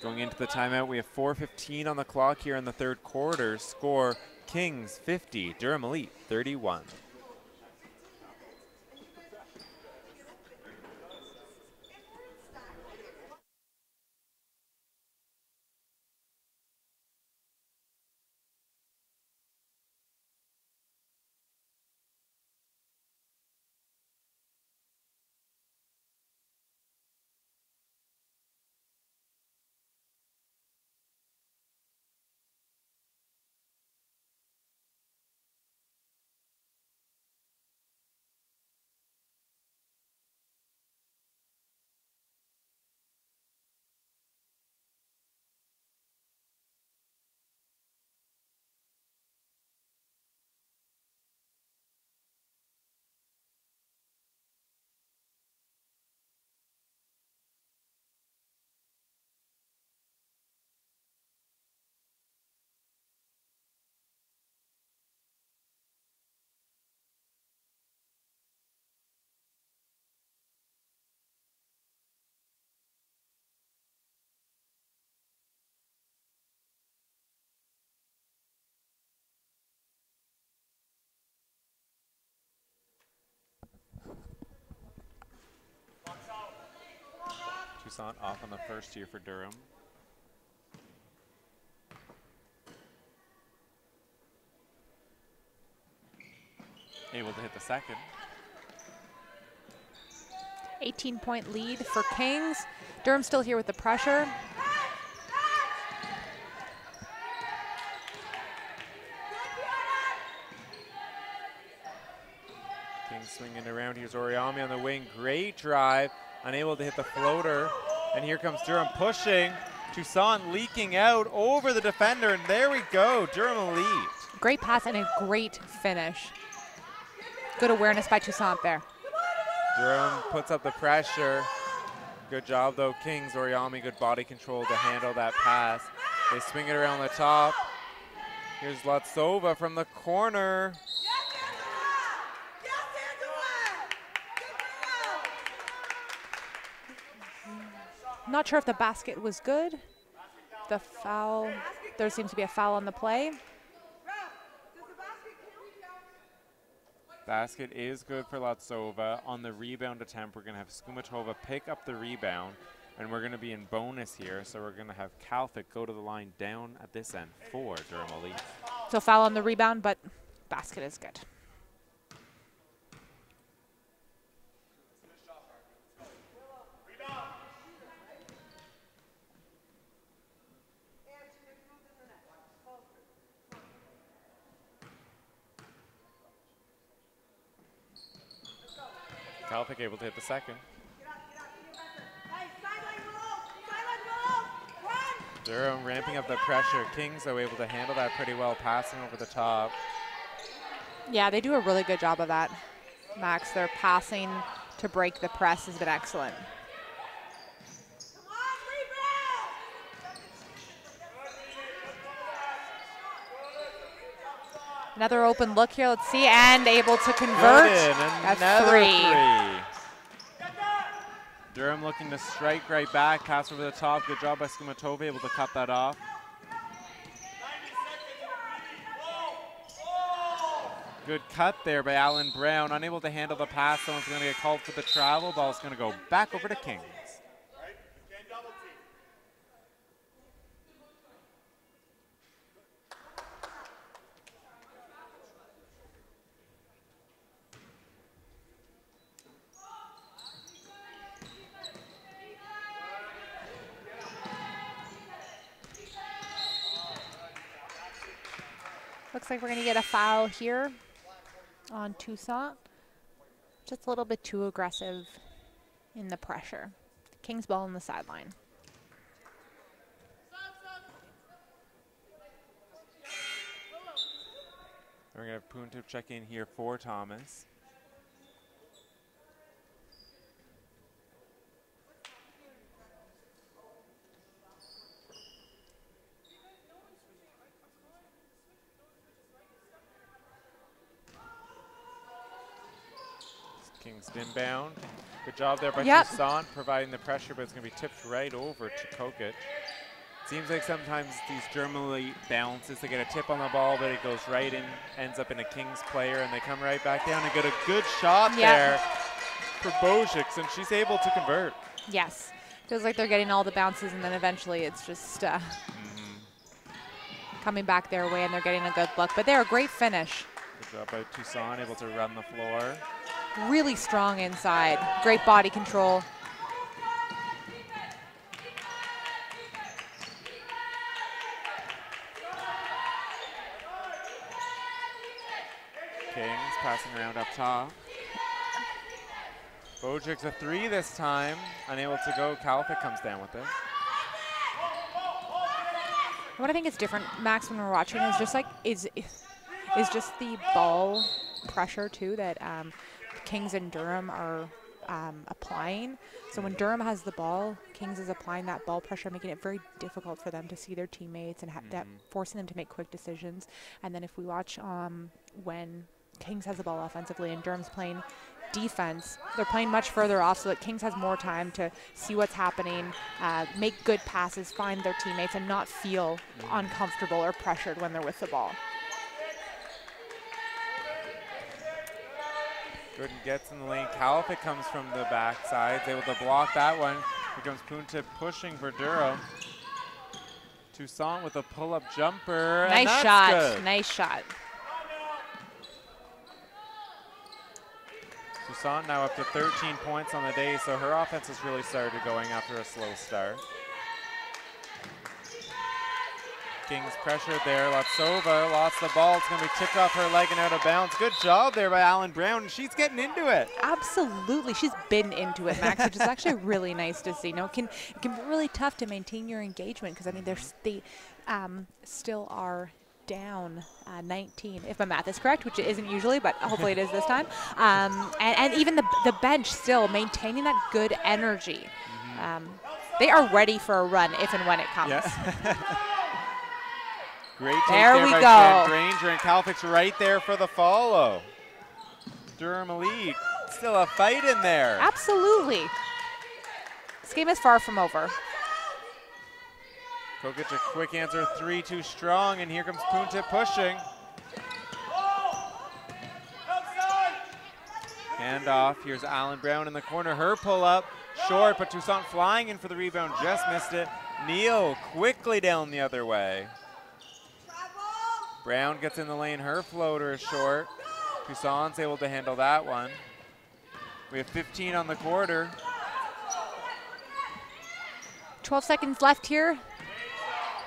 Going into the timeout, we have 4:15 on the clock here in the third quarter. Score, Kings 50, Durham Elite 31. Toussaint off on the first here for Durham. Able to hit the second. 18-point lead for Kings. Durham still here with the pressure. Kings swinging around. Here's Oriami on the wing. Great drive. Unable to hit the floater. And here comes Durham pushing. Toussaint leaking out over the defender. And there we go. Durham Elite. Great pass and a great finish. Good awareness by Toussaint there. Durham puts up the pressure. Good job, though. Kings, Oriami, good body control to handle that pass. They swing it around the top. Here's Latsova from the corner. Not sure if the basket was good. The foul, there seems to be a foul on the play. Basket is good for Latsova. On the rebound attempt, we're going to have Skumatova pick up the rebound, and we're going to be in bonus here, so we're going to have Kalfik go to the line down at this end for Durham Elite. So foul on the rebound, but basket is good. Kalfik able to hit the second. Durham ramping up the pressure. Kings are able to handle that pretty well, passing over the top. Yeah, they do a really good job of that, Max. Their passing to break the press has been excellent. Another open look here, let's see, and able to convert. Another three. Durham looking to strike right back, pass over the top. Good job by Skumatova, able to cut that off. Good cut there by Alan Brown, unable to handle the pass. Someone's going to get called for the travel. Ball's going to go back over to Kings. Looks like we're going to get a foul here on Toussaint. Just a little bit too aggressive in the pressure. Kings ball on the sideline. We're going to have Puntip check in here for Thomas. Kings inbound. Good job there by Toussaint providing the pressure, but it's going to be tipped right over to Kokot. Seems like sometimes these Germany bounces, they get a tip on the ball, but it goes right in, ends up in a Kings player, and they come right back down and get a good shot there for Bojic, and she's able to convert. Yes. Feels like they're getting all the bounces, and then eventually it's just coming back their way, and they're getting a good look. But they're a great finish. Good job by Toussaint, able to run the floor. Really strong inside. Great body control. Kings passing around up top. Bojic's a three this time. Unable to go. Kalfik comes down with it. What I think is different, Max, when we're watching is just like is just the ball pressure too that Kings and Durham are applying. So when Durham has the ball, Kings is applying that ball pressure, making it very difficult for them to see their teammates and forcing them to make quick decisions. And then if we watch when Kings has the ball offensively and Durham's playing defense, they're playing much further off so that Kings has more time to see what's happening, make good passes, find their teammates, and not feel uncomfortable or pressured when they're with the ball. Gooden gets in the lane. Kalfik comes from the backside, able to block that one. Here comes Puntip pushing for Durham. Toussaint with a pull-up jumper. Nice and shot. Good. Nice shot. Toussaint now up to 13 points on the day, so her offense has really started going after a slow start. Kings pressured there. Latsova lost the ball. It's going to be tipped off her leg and out of bounds. Good job there by Alan Brown. She's getting into it. Absolutely. She's been into it, Max, which is actually really nice to see. You know, it can be really tough to maintain your engagement because, I mean, they still are down 19, if my math is correct, which it isn't usually, but hopefully it is this time. And even the bench still maintaining that good energy. They are ready for a run if and when it comes. Yeah. Great take There there we by go. Shan Granger, and Calfix right there for the follow. Durham Elite, still a fight in there. Absolutely. This game is far from over. Kokic a quick answer, 3 too strong, and here comes Puntip pushing. Hand off, here's Allen Brown in the corner, her pull up, short, but Toussaint flying in for the rebound, just missed it. Neal quickly down the other way. Brown gets in the lane, her floater is short. Toussaint's able to handle that one. We have 15 on the quarter. 12 seconds left here.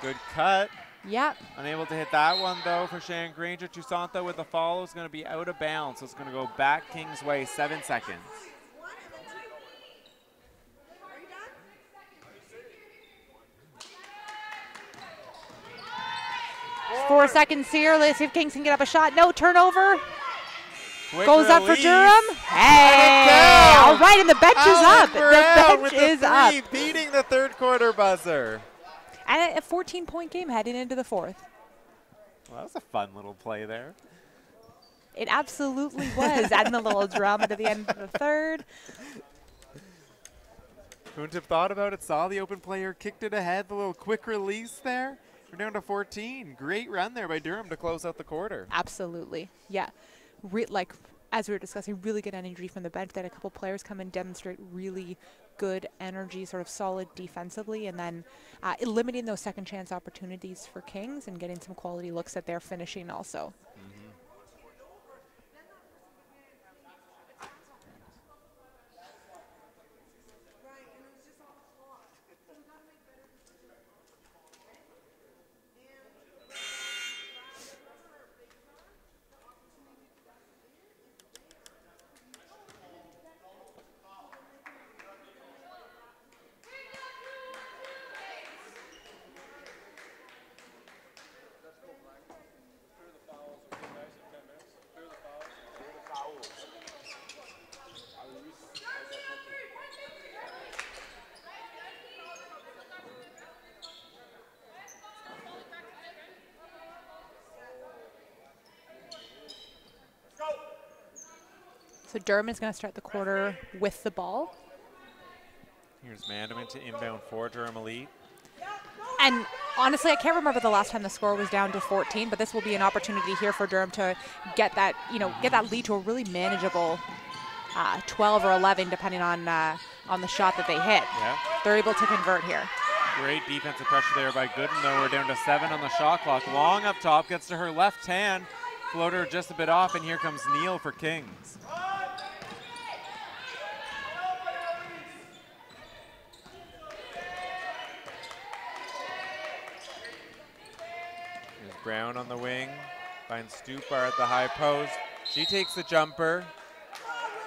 Good cut. Yep. Unable to hit that one though for Shan Granger. Toussaint though with the follow is going to be out of bounds, so it's going to go back Kings way, 7 seconds. Whoa. 4 seconds here. Let's see if Kings can get up a shot. No turnover. Quick Goes up for release. Durham. Hey! All right, and the bench is up. The bench with is the up. three, beating the third quarter buzzer. And a 14-point game heading into the fourth. Well, that was a fun little play there. It absolutely was, adding a little drama to the end of the third. Puntip thought about it, saw the open player, kicked it ahead, the little quick release there. We're down to 14. Great run there by Durham to close out the quarter. Absolutely, yeah. Like, as we were discussing, really good energy from the bench. That a couple players come and demonstrate really good energy, sort of solid defensively, and then limiting those second chance opportunities for Kings and getting some quality looks at their finishing also. So Durham is going to start the quarter with the ball. Here's Mandaman to inbound for Durham Elite. And honestly, I can't remember the last time the score was down to 14, but this will be an opportunity here for Durham to get that, get that lead to a really manageable 12 or 11, depending on the shot that they hit. Yeah. They're able to convert here. Great defensive pressure there by Gooden, though. We're down to 7 on the shot clock. Long up top, gets to her left hand. Floater just a bit off, and here comes Neal for Kings. Here's Brown on the wing. Finds Stupar at the high post. She takes the jumper.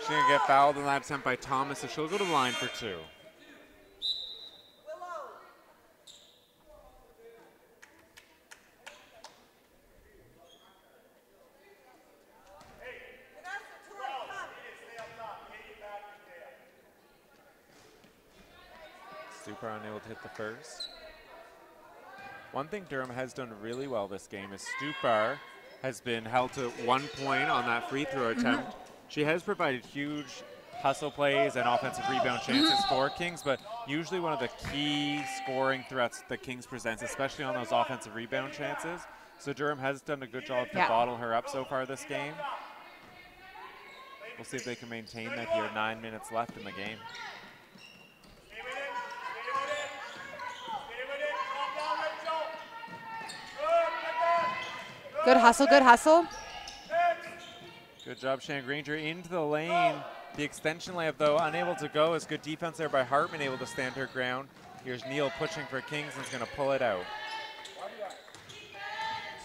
She's going to get fouled in that attempt by Thomas, so she'll go to the line for 2. Stupar unable to hit the first. One thing Durham has done really well this game is Stupar has been held to 1 point on that free throw attempt. She has provided huge hustle plays and offensive rebound chances for Kings, but usually one of the key scoring threats that Kings presents, especially on those offensive rebound chances. So Durham has done a good job to bottle her up so far this game. We'll see if they can maintain that here. 9 minutes left in the game. Good hustle, good hustle. Good job, Shan Granger into the lane. The extension layup, though, unable to go. Is good defense there by Hartman, able to stand her ground. Here's Neal pushing for Kings and is going to pull it out.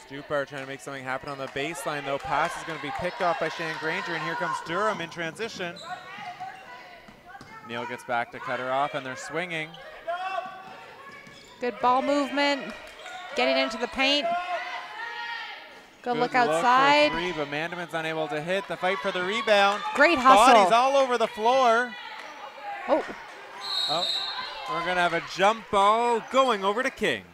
Stupar trying to make something happen on the baseline, though. Pass is going to be picked off by Shan Granger, and here comes Durham in transition. Neal gets back to cut her off, and they're swinging. Good ball movement, getting into the paint. Good look For outside. 3, but Mandaman's unable to hit. The fight for the rebound. Great hustle. Bodies all over the floor. Oh, We're going to have a jump ball going over to Kings.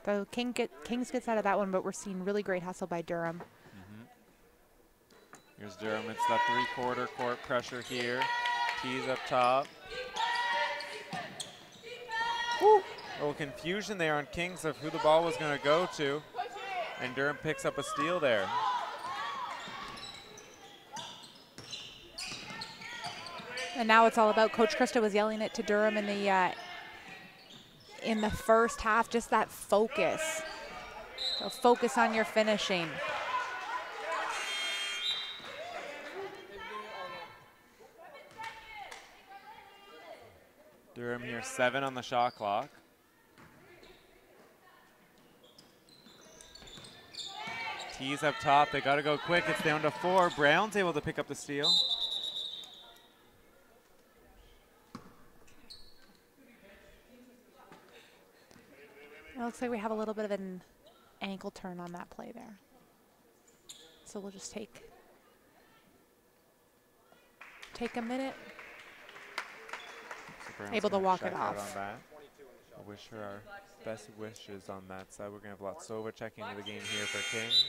So Kings gets out of that one, but we're seeing really great hustle by Durham. Here's Durham. It's that three-quarter court pressure here. Tees up top. Ooh. A little confusion there on Kings of who the ball was going to go to. And Durham picks up a steal there. And now it's all about, Coach Krista was yelling it to Durham in the first half, just that focus. So focus on your finishing. Durham here, 7 on the shot clock. Tees up top, they gotta go quick, it's down to 4. Brown's able to pick up the steal. It looks like we have a little bit of an ankle turn on that play there. So we'll just take a minute. So able to walk it off. On that. I wish her our best wishes on that side. We're going to have Latsova checking into the game here for Kings.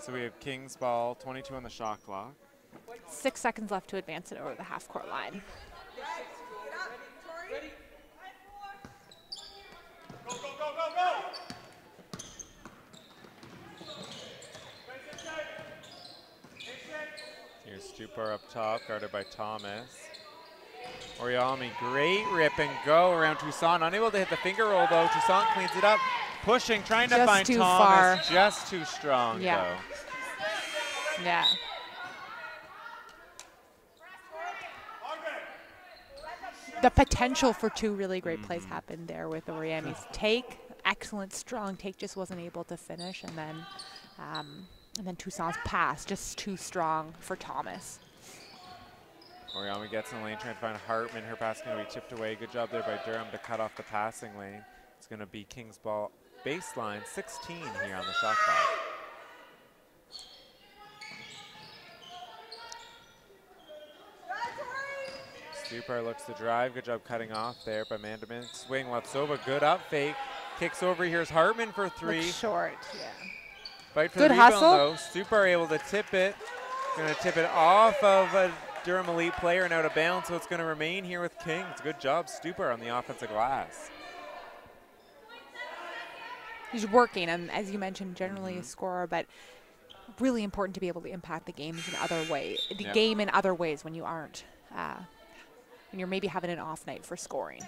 So we have Kings ball, 22 on the shot clock. 6 seconds left to advance it over the half-court line. Go, go, go, go, go! Here's Stupar up top, guarded by Thomas. Oriami, great rip and go around Toussaint. Unable to hit the finger roll though. Toussaint cleans it up, pushing, trying to find too Thomas. far. Just too strong Yeah. though. Yeah. The potential for 2 really great plays happened there with Oriami's take. Excellent, strong take, just wasn't able to finish. And then Toussaint's pass, just too strong for Thomas. Oriami gets in the lane, trying to find Hartman. Her pass going to be chipped away. Good job there by Durham to cut off the passing lane. It's going to be Kings ball baseline, 16 here on the shot clock. Stupar looks to drive. Good job cutting off there by Mandamin. Swing, Latsova, good up fake. Kicks over. Here's Hartman for 3. Looks short, yeah. Fight for Good the rebound, hustle. though. Stupar able to tip it. Going to tip it off of a Durham Elite player and out of bounds, so it's going to remain here with Kings. Good job, Stupar, on the offensive glass. He's working, and as you mentioned, generally a scorer, but really important to be able to impact the games in other ways. The game in other ways when you aren't, when you're maybe having an off night for scoring.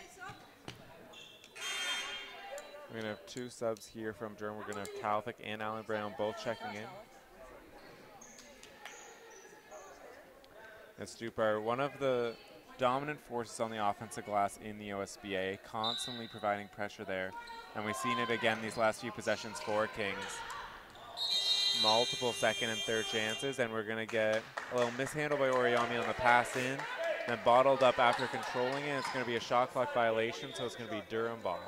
We're going to have 2 subs here from Durham. We're going to have Kalvik and Alan Brown both checking in. And Stupar, one of the dominant forces on the offensive glass in the OSBA, constantly providing pressure there. And we've seen it again these last few possessions for Kings. Multiple second and third chances, and we're going to get a little mishandle by Oriami on the pass in, then bottled up after controlling it. It's going to be a shot clock violation, so it's going to be Durham ball.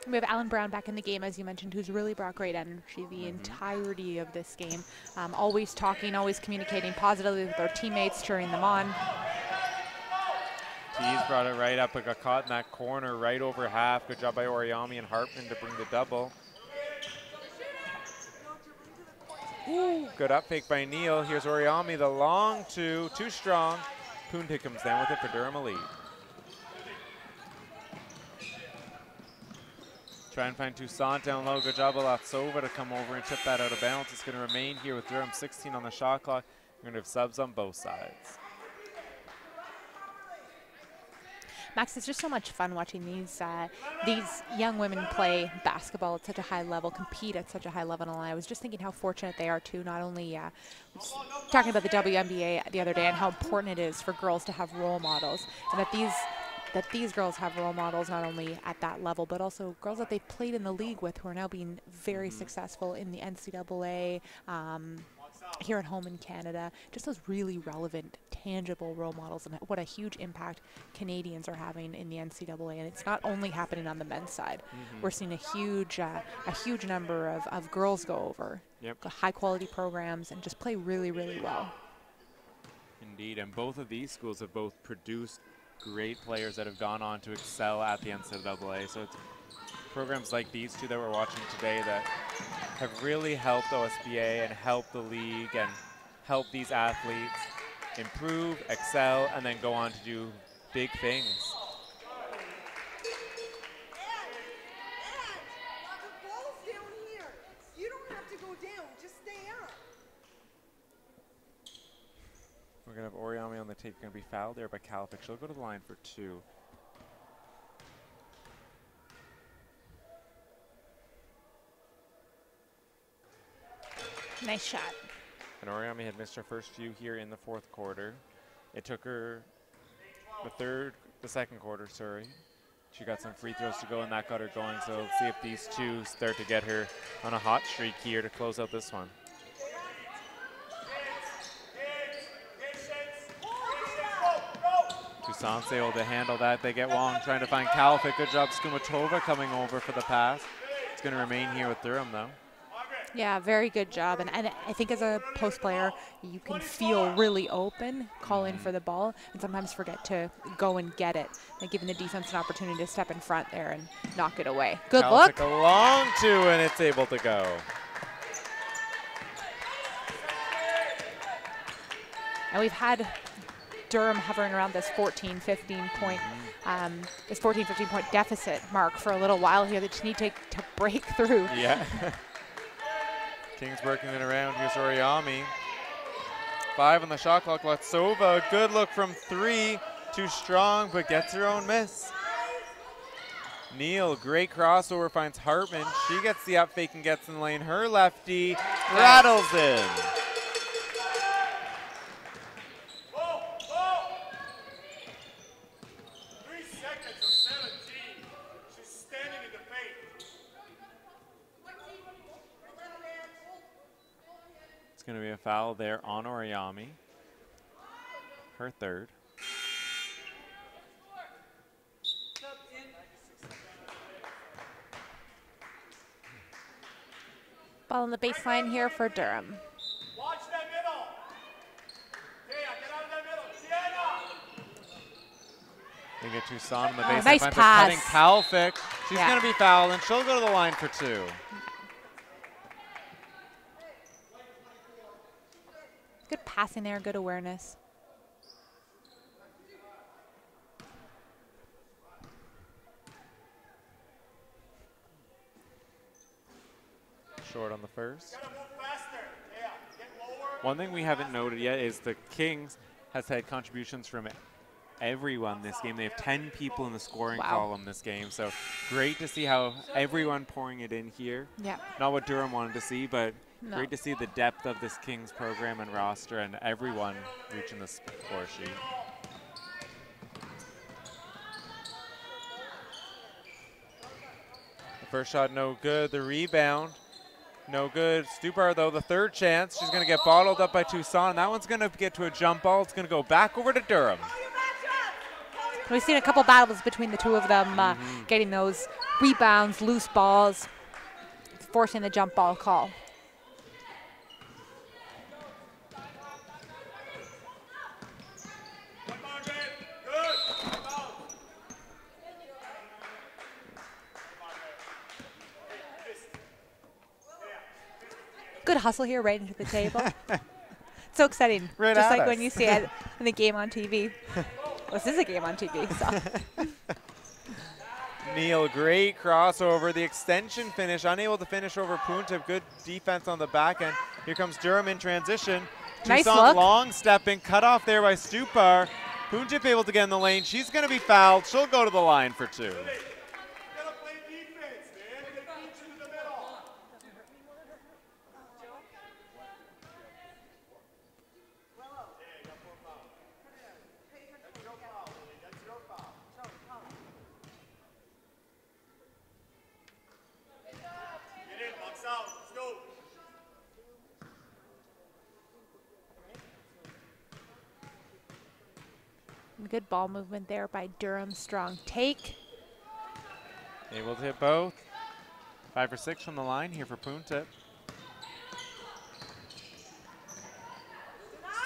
We have Alan Brown back in the game, as you mentioned, who's really brought great energy the entirety of this game. Always talking, always communicating positively with our teammates, cheering them on. Tees brought it right up, but got caught in that corner right over half. Good job by Oriami and Hartman to bring the double. Ooh, good up fake by Neal. Here's Oriami, the long 2, too strong. Punta comes down with it for Durham Elite. Try and find Toussaint down low. Good job of Latsova to come over and chip that out of bounds. It's going to remain here with Durham 16 on the shot clock. We're going to have subs on both sides. Max, it's just so much fun watching these young women play basketball at such a high level, compete at such a high level. And I was just thinking how fortunate they are too. Not only talking about the WNBA the other day and how important it is for girls to have role models, and that these girls have role models not only at that level, but also girls that they've played in the league with who are now being very successful in the NCAA, here at home in Canada. Just those really relevant, tangible role models, and what a huge impact Canadians are having in the NCAA. And it's not only happening on the men's side. We're seeing a huge number of girls go over, high quality programs, and just play really, really well. Indeed, and both of these schools have both produced great players that have gone on to excel at the NCAA. So it's programs like these two that we're watching today that have really helped OSBA and helped the league and helped these athletes improve, excel, and then go on to do big things. We're going to have Oriami on the tape, going to be fouled there by Kalfik. She'll go to the line for 2. Nice shot. And Oriami had missed her first few here in the 4th quarter. It took her the second quarter, sorry. She got some free throws to go, and that got her going. So let's see if these two start to get her on a hot streak here to close out this one. Toussaint's able to handle that. They get Wong trying to find Kalfik. Good job, Skumatova coming over for the pass. It's going to remain here with Durham, though. Yeah, very good job. And I think as a post player, you can feel really open, call in for the ball, and sometimes forget to go and get it, and giving the defense an opportunity to step in front there and knock it away. Good look. A long 2, and it's able to go. And we've had Durham hovering around this 14-15 point, this 14-15 point deficit mark for a little while here. They just need to break through. Yeah. Kings working it around. Here's Oriami. 5 on the shot clock. Latsova, good look from 3. Too strong, but gets her own miss. Neal, great crossover, finds Hartman. She gets the up fake and gets in the lane. Her lefty rattles in. Going to be a foul there on Oriami, her 3rd. Ball on the baseline here for Durham. Watch that middle. Get out of that middle. They get Toussaint on the baseline. Nice pass. Cutting Kalfik. She's going to be fouled, and she'll go to the line for 2. Good passing there, good awareness. Short on the first. One thing we haven't noted yet is the Kings has had contributions from everyone this game. They have 10 people in the scoring column this game. So great to see how everyone pouring it in here. Yeah. Not what Durham wanted to see, but great to see the depth of this Kings program and roster and everyone reaching the score sheet. The first shot no good. The rebound no good. Stupar though, the 3rd chance. She's going to get bottled up by Toussaint. That one's going to get to a jump ball. It's going to go back over to Durham. We've seen a couple battles between the two of them, getting those rebounds, loose balls, forcing the jump ball call. Good hustle here right into the table. So exciting. Right just like us. when you see it in the game on TV. Well, this is a game on TV, so. Neal, great crossover. The extension finish, unable to finish over Punta. Good defense on the back end. Here comes Durham in transition. Nice Toussaint look. long stepping, cut off there by Stupar. Punta able to get in the lane. She's going to be fouled. She'll go to the line for 2. Good ball movement there by Durham. Strong take. Able to hit both. 5 for 6 from the line here for Punta.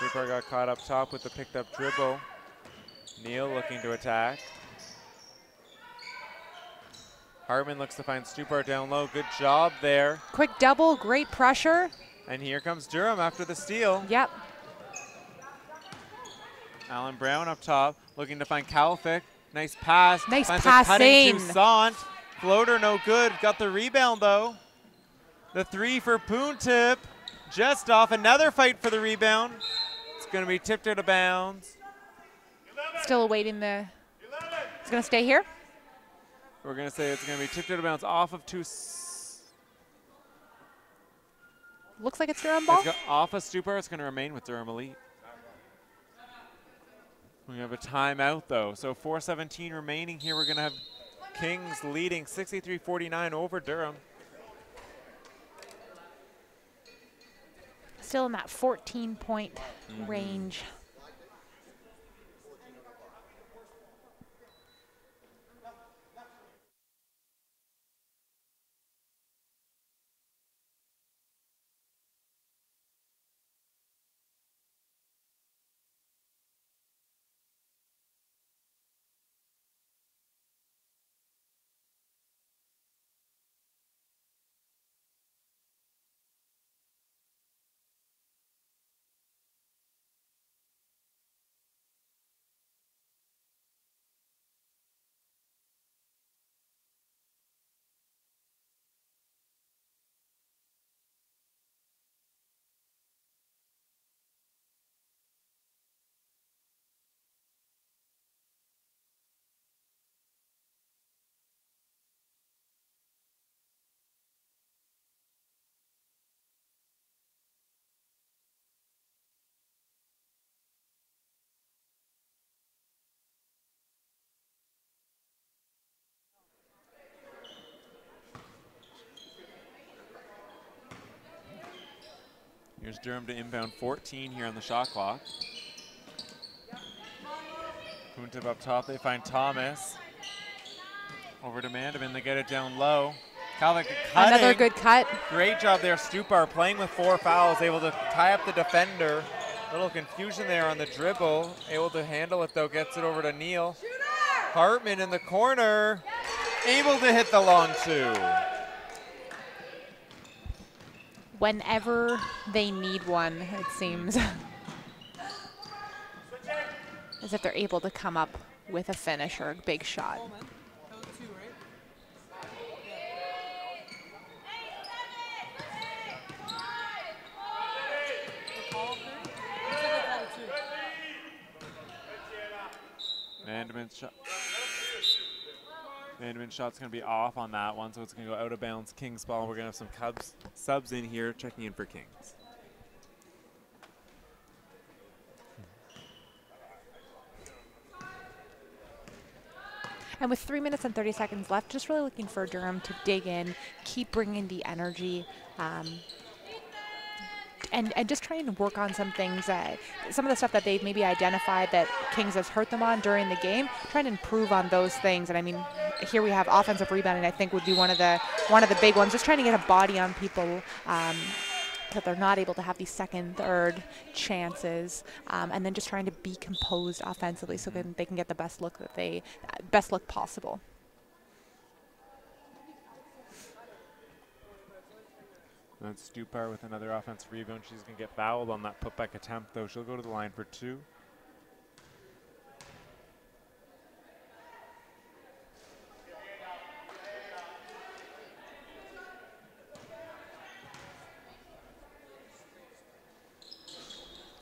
Stupar got caught up top with the picked up dribble. Neal looking to attack. Hartman looks to find Stupar down low. Good job there. Quick double, great pressure. And here comes Durham after the steal. Yep. Alan Brown up top, looking to find Kalfik. Nice pass. Nice Finds passing. a cutting Toussaint. Floater no good. Got the rebound though. The 3 for Poontip. Just off. Another fight for the rebound. It's going to be tipped out of bounds. Still awaiting the. It's going to stay here. We're going to say it's going to be tipped out of bounds off of Looks like it's Durham ball. Off of Stupar. It's going to remain with Durham Elite. We have a timeout though. So 4:17 remaining here. We're going to have Kings leading 63-49 over Durham. Still in that 14-point range. Here's Durham to inbound 14 here on the shot clock. Poontip up top, they find Thomas. Over to Mandamin, they get it down low. Kalvik cutting. Another good cut. Great job there, Stupar playing with 4 fouls, able to tie up the defender. Little confusion there on the dribble. Able to handle it though, gets it over to Neal. Hartman in the corner, able to hit the long 2. Whenever they need one, it seems. As if they're able to come up with a finish or a big shot. Mandamin's shot. Mandamin's shot's going to be off on that one, so it's going to go out of bounds. Kings ball. We're going to have some Cubs subs in here checking in for Kings. And with 3 minutes and 30 seconds left, just really looking for Durham to dig in, keep bringing the energy, and just trying to work on some things, some of the stuff that they've maybe identified that Kings has hurt them on during the game, trying to improve on those things. And I mean, here we have offensive rebounding, I think would be one of the big ones, just trying to get a body on people that they're not able to have these second, third chances, and then just trying to be composed offensively so that they can get the best look possible. That's Stupar with another offensive rebound. She's going to get fouled on that putback attempt, though. She'll go to the line for 2.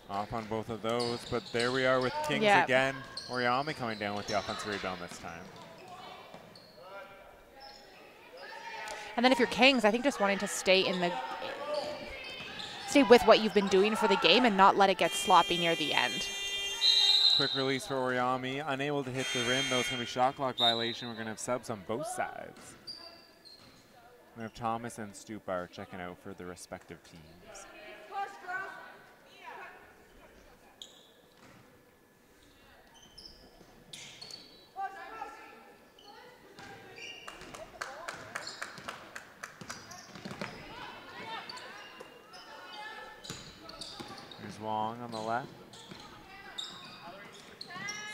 Off on both of those, but there we are with Kings again. Oriami coming down with the offensive rebound this time. And then if you're Kings, I think just wanting to stay with what you've been doing for the game and not let it get sloppy near the end. Quick release for Oriami, unable to hit the rim, though. It's going to be shot clock violation. We're going to have subs on both sides. We have Thomas and Stupar checking out for the respective teams. Wong on the left.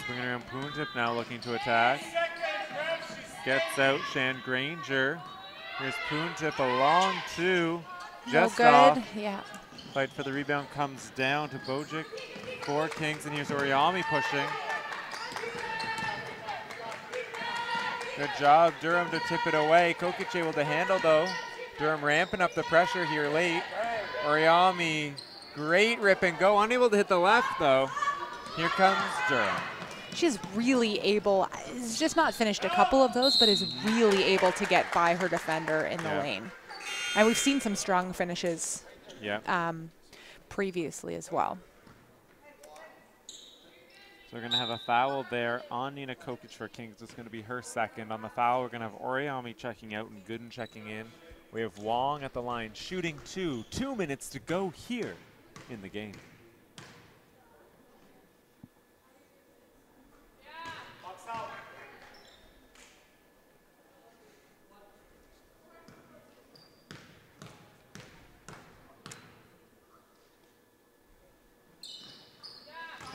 Swinging around Poontip now looking to attack. Gets out Shan Granger. Here's Poontip, a long two. Just no good. off. Yeah. Fight for the rebound comes down to Bojic for Kings, and here's Oriami pushing. Good job, Durham, to tip it away. Kokic able to handle, though. Durham ramping up the pressure here late. Oriami, great rip and go. Unable to hit the left, though. Here comes Durham. She's really able, has just not finished a couple of those, but is really able to get by her defender in the lane. And we've seen some strong finishes previously as well. So we're going to have a foul there on Nina Kokic for Kings. It's going to be her second. On the foul, we're going to have Oriami checking out and Gooden checking in. We have Wong at the line shooting 2. 2 minutes to go here in the game.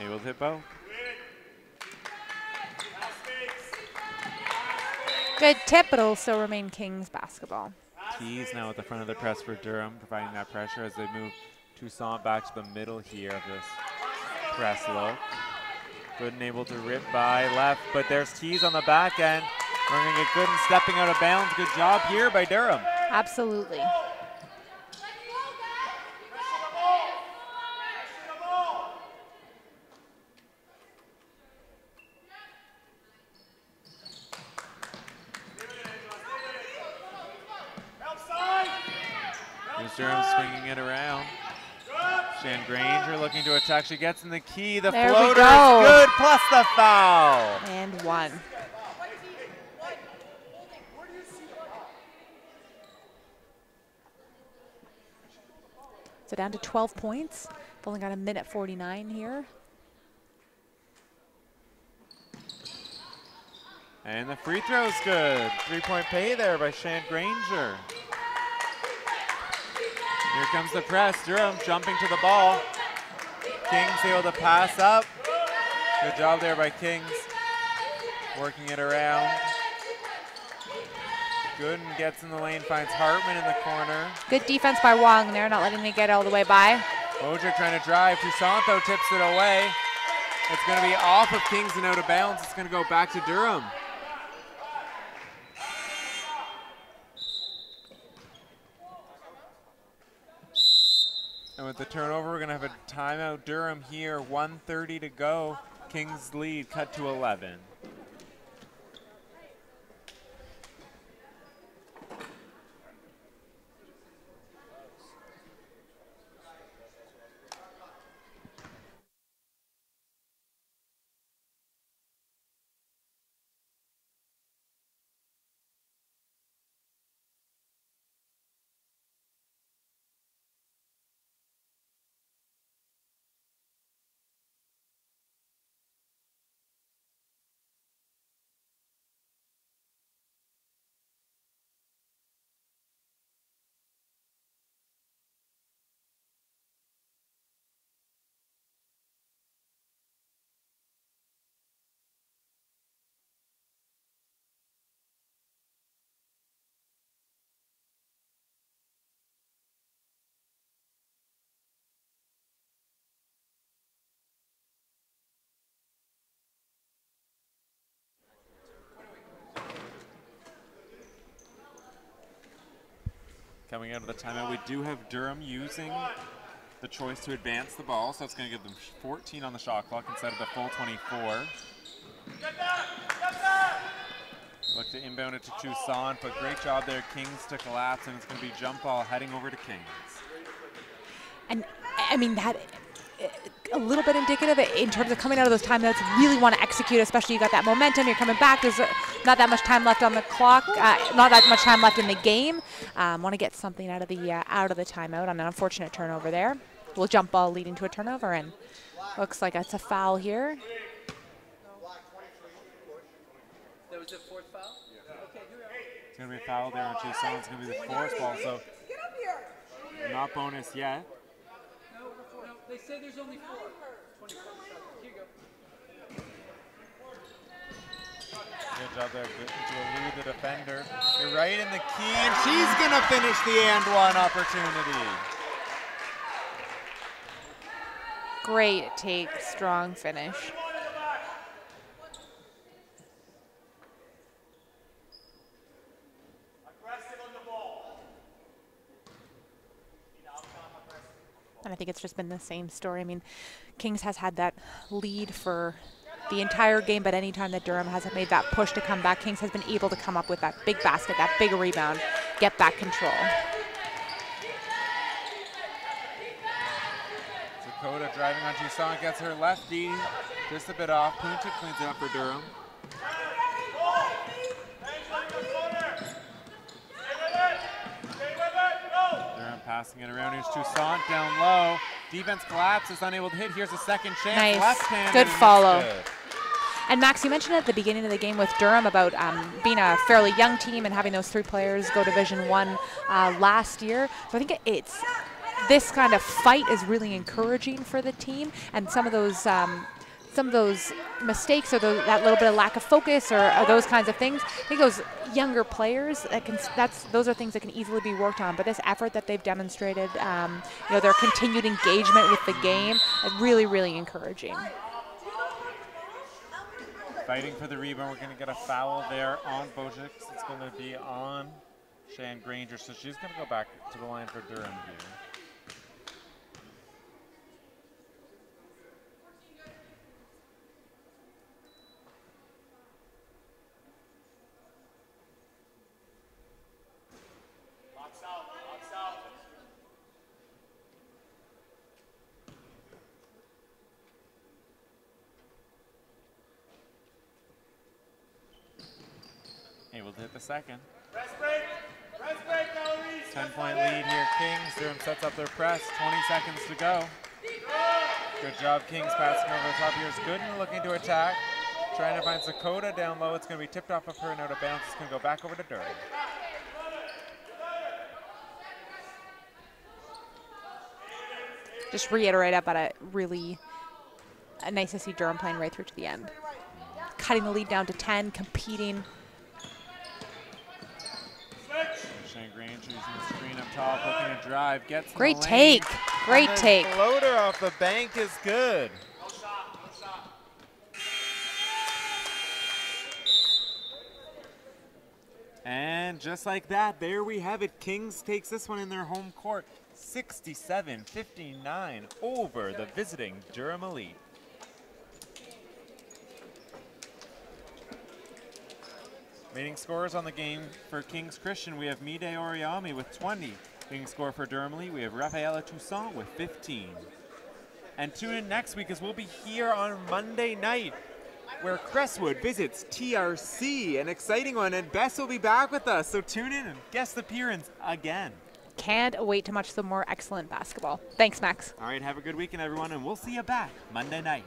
Able to hit both. Good tip, but also remain Kings basketball. Keys now at the front of the press for Durham, providing that pressure as they move Toussaint back to the middle here of this press look. Gooden able to rip by left, but there's Keys on the back end. We're going to get Gooden stepping out of bounds. Good job here by Durham. Absolutely. Durham swinging it around. Shan Granger looking to attack. She gets in the key. The there floater is good, plus the foul. And one. So down to 12 points. We've only got a minute 49 here. And the free throw's good. 3-point pay there by Shan Granger. Here comes the press. Durham jumping to the ball. Kings able to pass up. Good job there by Kings. Working it around. Gooden gets in the lane, finds Hartman in the corner. Good defense by Wong there, not letting it get all the way by. Bojic trying to drive. Toussaint though tips it away. It's going to be off of Kings and out of bounds. It's going to go back to Durham. And with the turnover, we're going to have a timeout. Durham here, 1:30 to go. Kings lead cut to 11. Coming out of the timeout, we do have Durham using the choice to advance the ball, so it's going to give them 14 on the shot clock instead of the full 24. Look to inbound it to Toussaint, but great job there, Kings to collapse, and it's going to be jump ball heading over to Kings. And I mean, that a little bit indicative in terms of coming out of those timeouts, really want to execute, especially you got that momentum, you're coming back, there's not that much time left on the clock, not that much time left in the game. Want to get something out of the timeout on an unfortunate turnover there. We'll jump ball leading to a turnover, and looks like it's a foul here. That was the fourth foul? Yeah. Okay, it's going to be a foul there on Toussaint. It's going to be the fourth ball, so not bonus yet. They say there's only 4. 24. Here you go. Good job there to elude the defender. You're right in the key, and she's going to finish the and one opportunity. Great take, strong finish. And I think it's just been the same story. I mean, Kings has had that lead for the entire game, but anytime that Durham has made that push to come back, Kings has been able to come up with that big basket, that big rebound, get back control. Dakota driving on Toussaint, gets her lefty just a bit off. Punta cleans it up for Durham. Durham passing it around. Here's Toussaint down low. Defense collapses, unable to hit. Here's a second chance. Nice. Left-handed. Good follow. Good. And Max, you mentioned at the beginning of the game with Durham about being a fairly young team and having those 3 players go Division I last year. So I think it's this kind of fight is really encouraging for the team, and some of those mistakes or that little bit of lack of focus or those kinds of things. I think those younger players those are things that can easily be worked on. But this effort that they've demonstrated, their continued engagement with the game, is really, really encouraging. Fighting for the rebound. We're going to get a foul there on Bojic. It's going to be on Shan Granger, so she's going to go back to the line for Durham here. Able to hit the second. 10-point lead here, Kings. Durham sets up their press. 20 seconds to go. Good job, Kings, passing over the top. Here's Gooden looking to attack. Trying to find Sakota down low. It's going to be tipped off of her and out of bounds. It's going to go back over to Durham. Just reiterate about it, really nice to see Durham playing right through to the end. Cutting the lead down to 10, competing. Shane Granger using the screen up top, looking to drive, gets Great in the take, lane. great And the take. Floater off the bank is good. And just like that, there we have it. Kings takes this one in their home court, 67-59 over the visiting Durham Elite. Leading scorers on the game for Kings Christian, we have Mide Oriami with 20. Leading scorer for Durham Elite, we have Rafaela Toussaint with 15. And tune in next week as we'll be here on Monday night where Crestwood visits TRC, an exciting one, and Bess will be back with us, so tune in and guest appearance again. Can't wait to watch some more excellent basketball. Thanks, Max. All right, have a good weekend, everyone, and we'll see you back Monday night.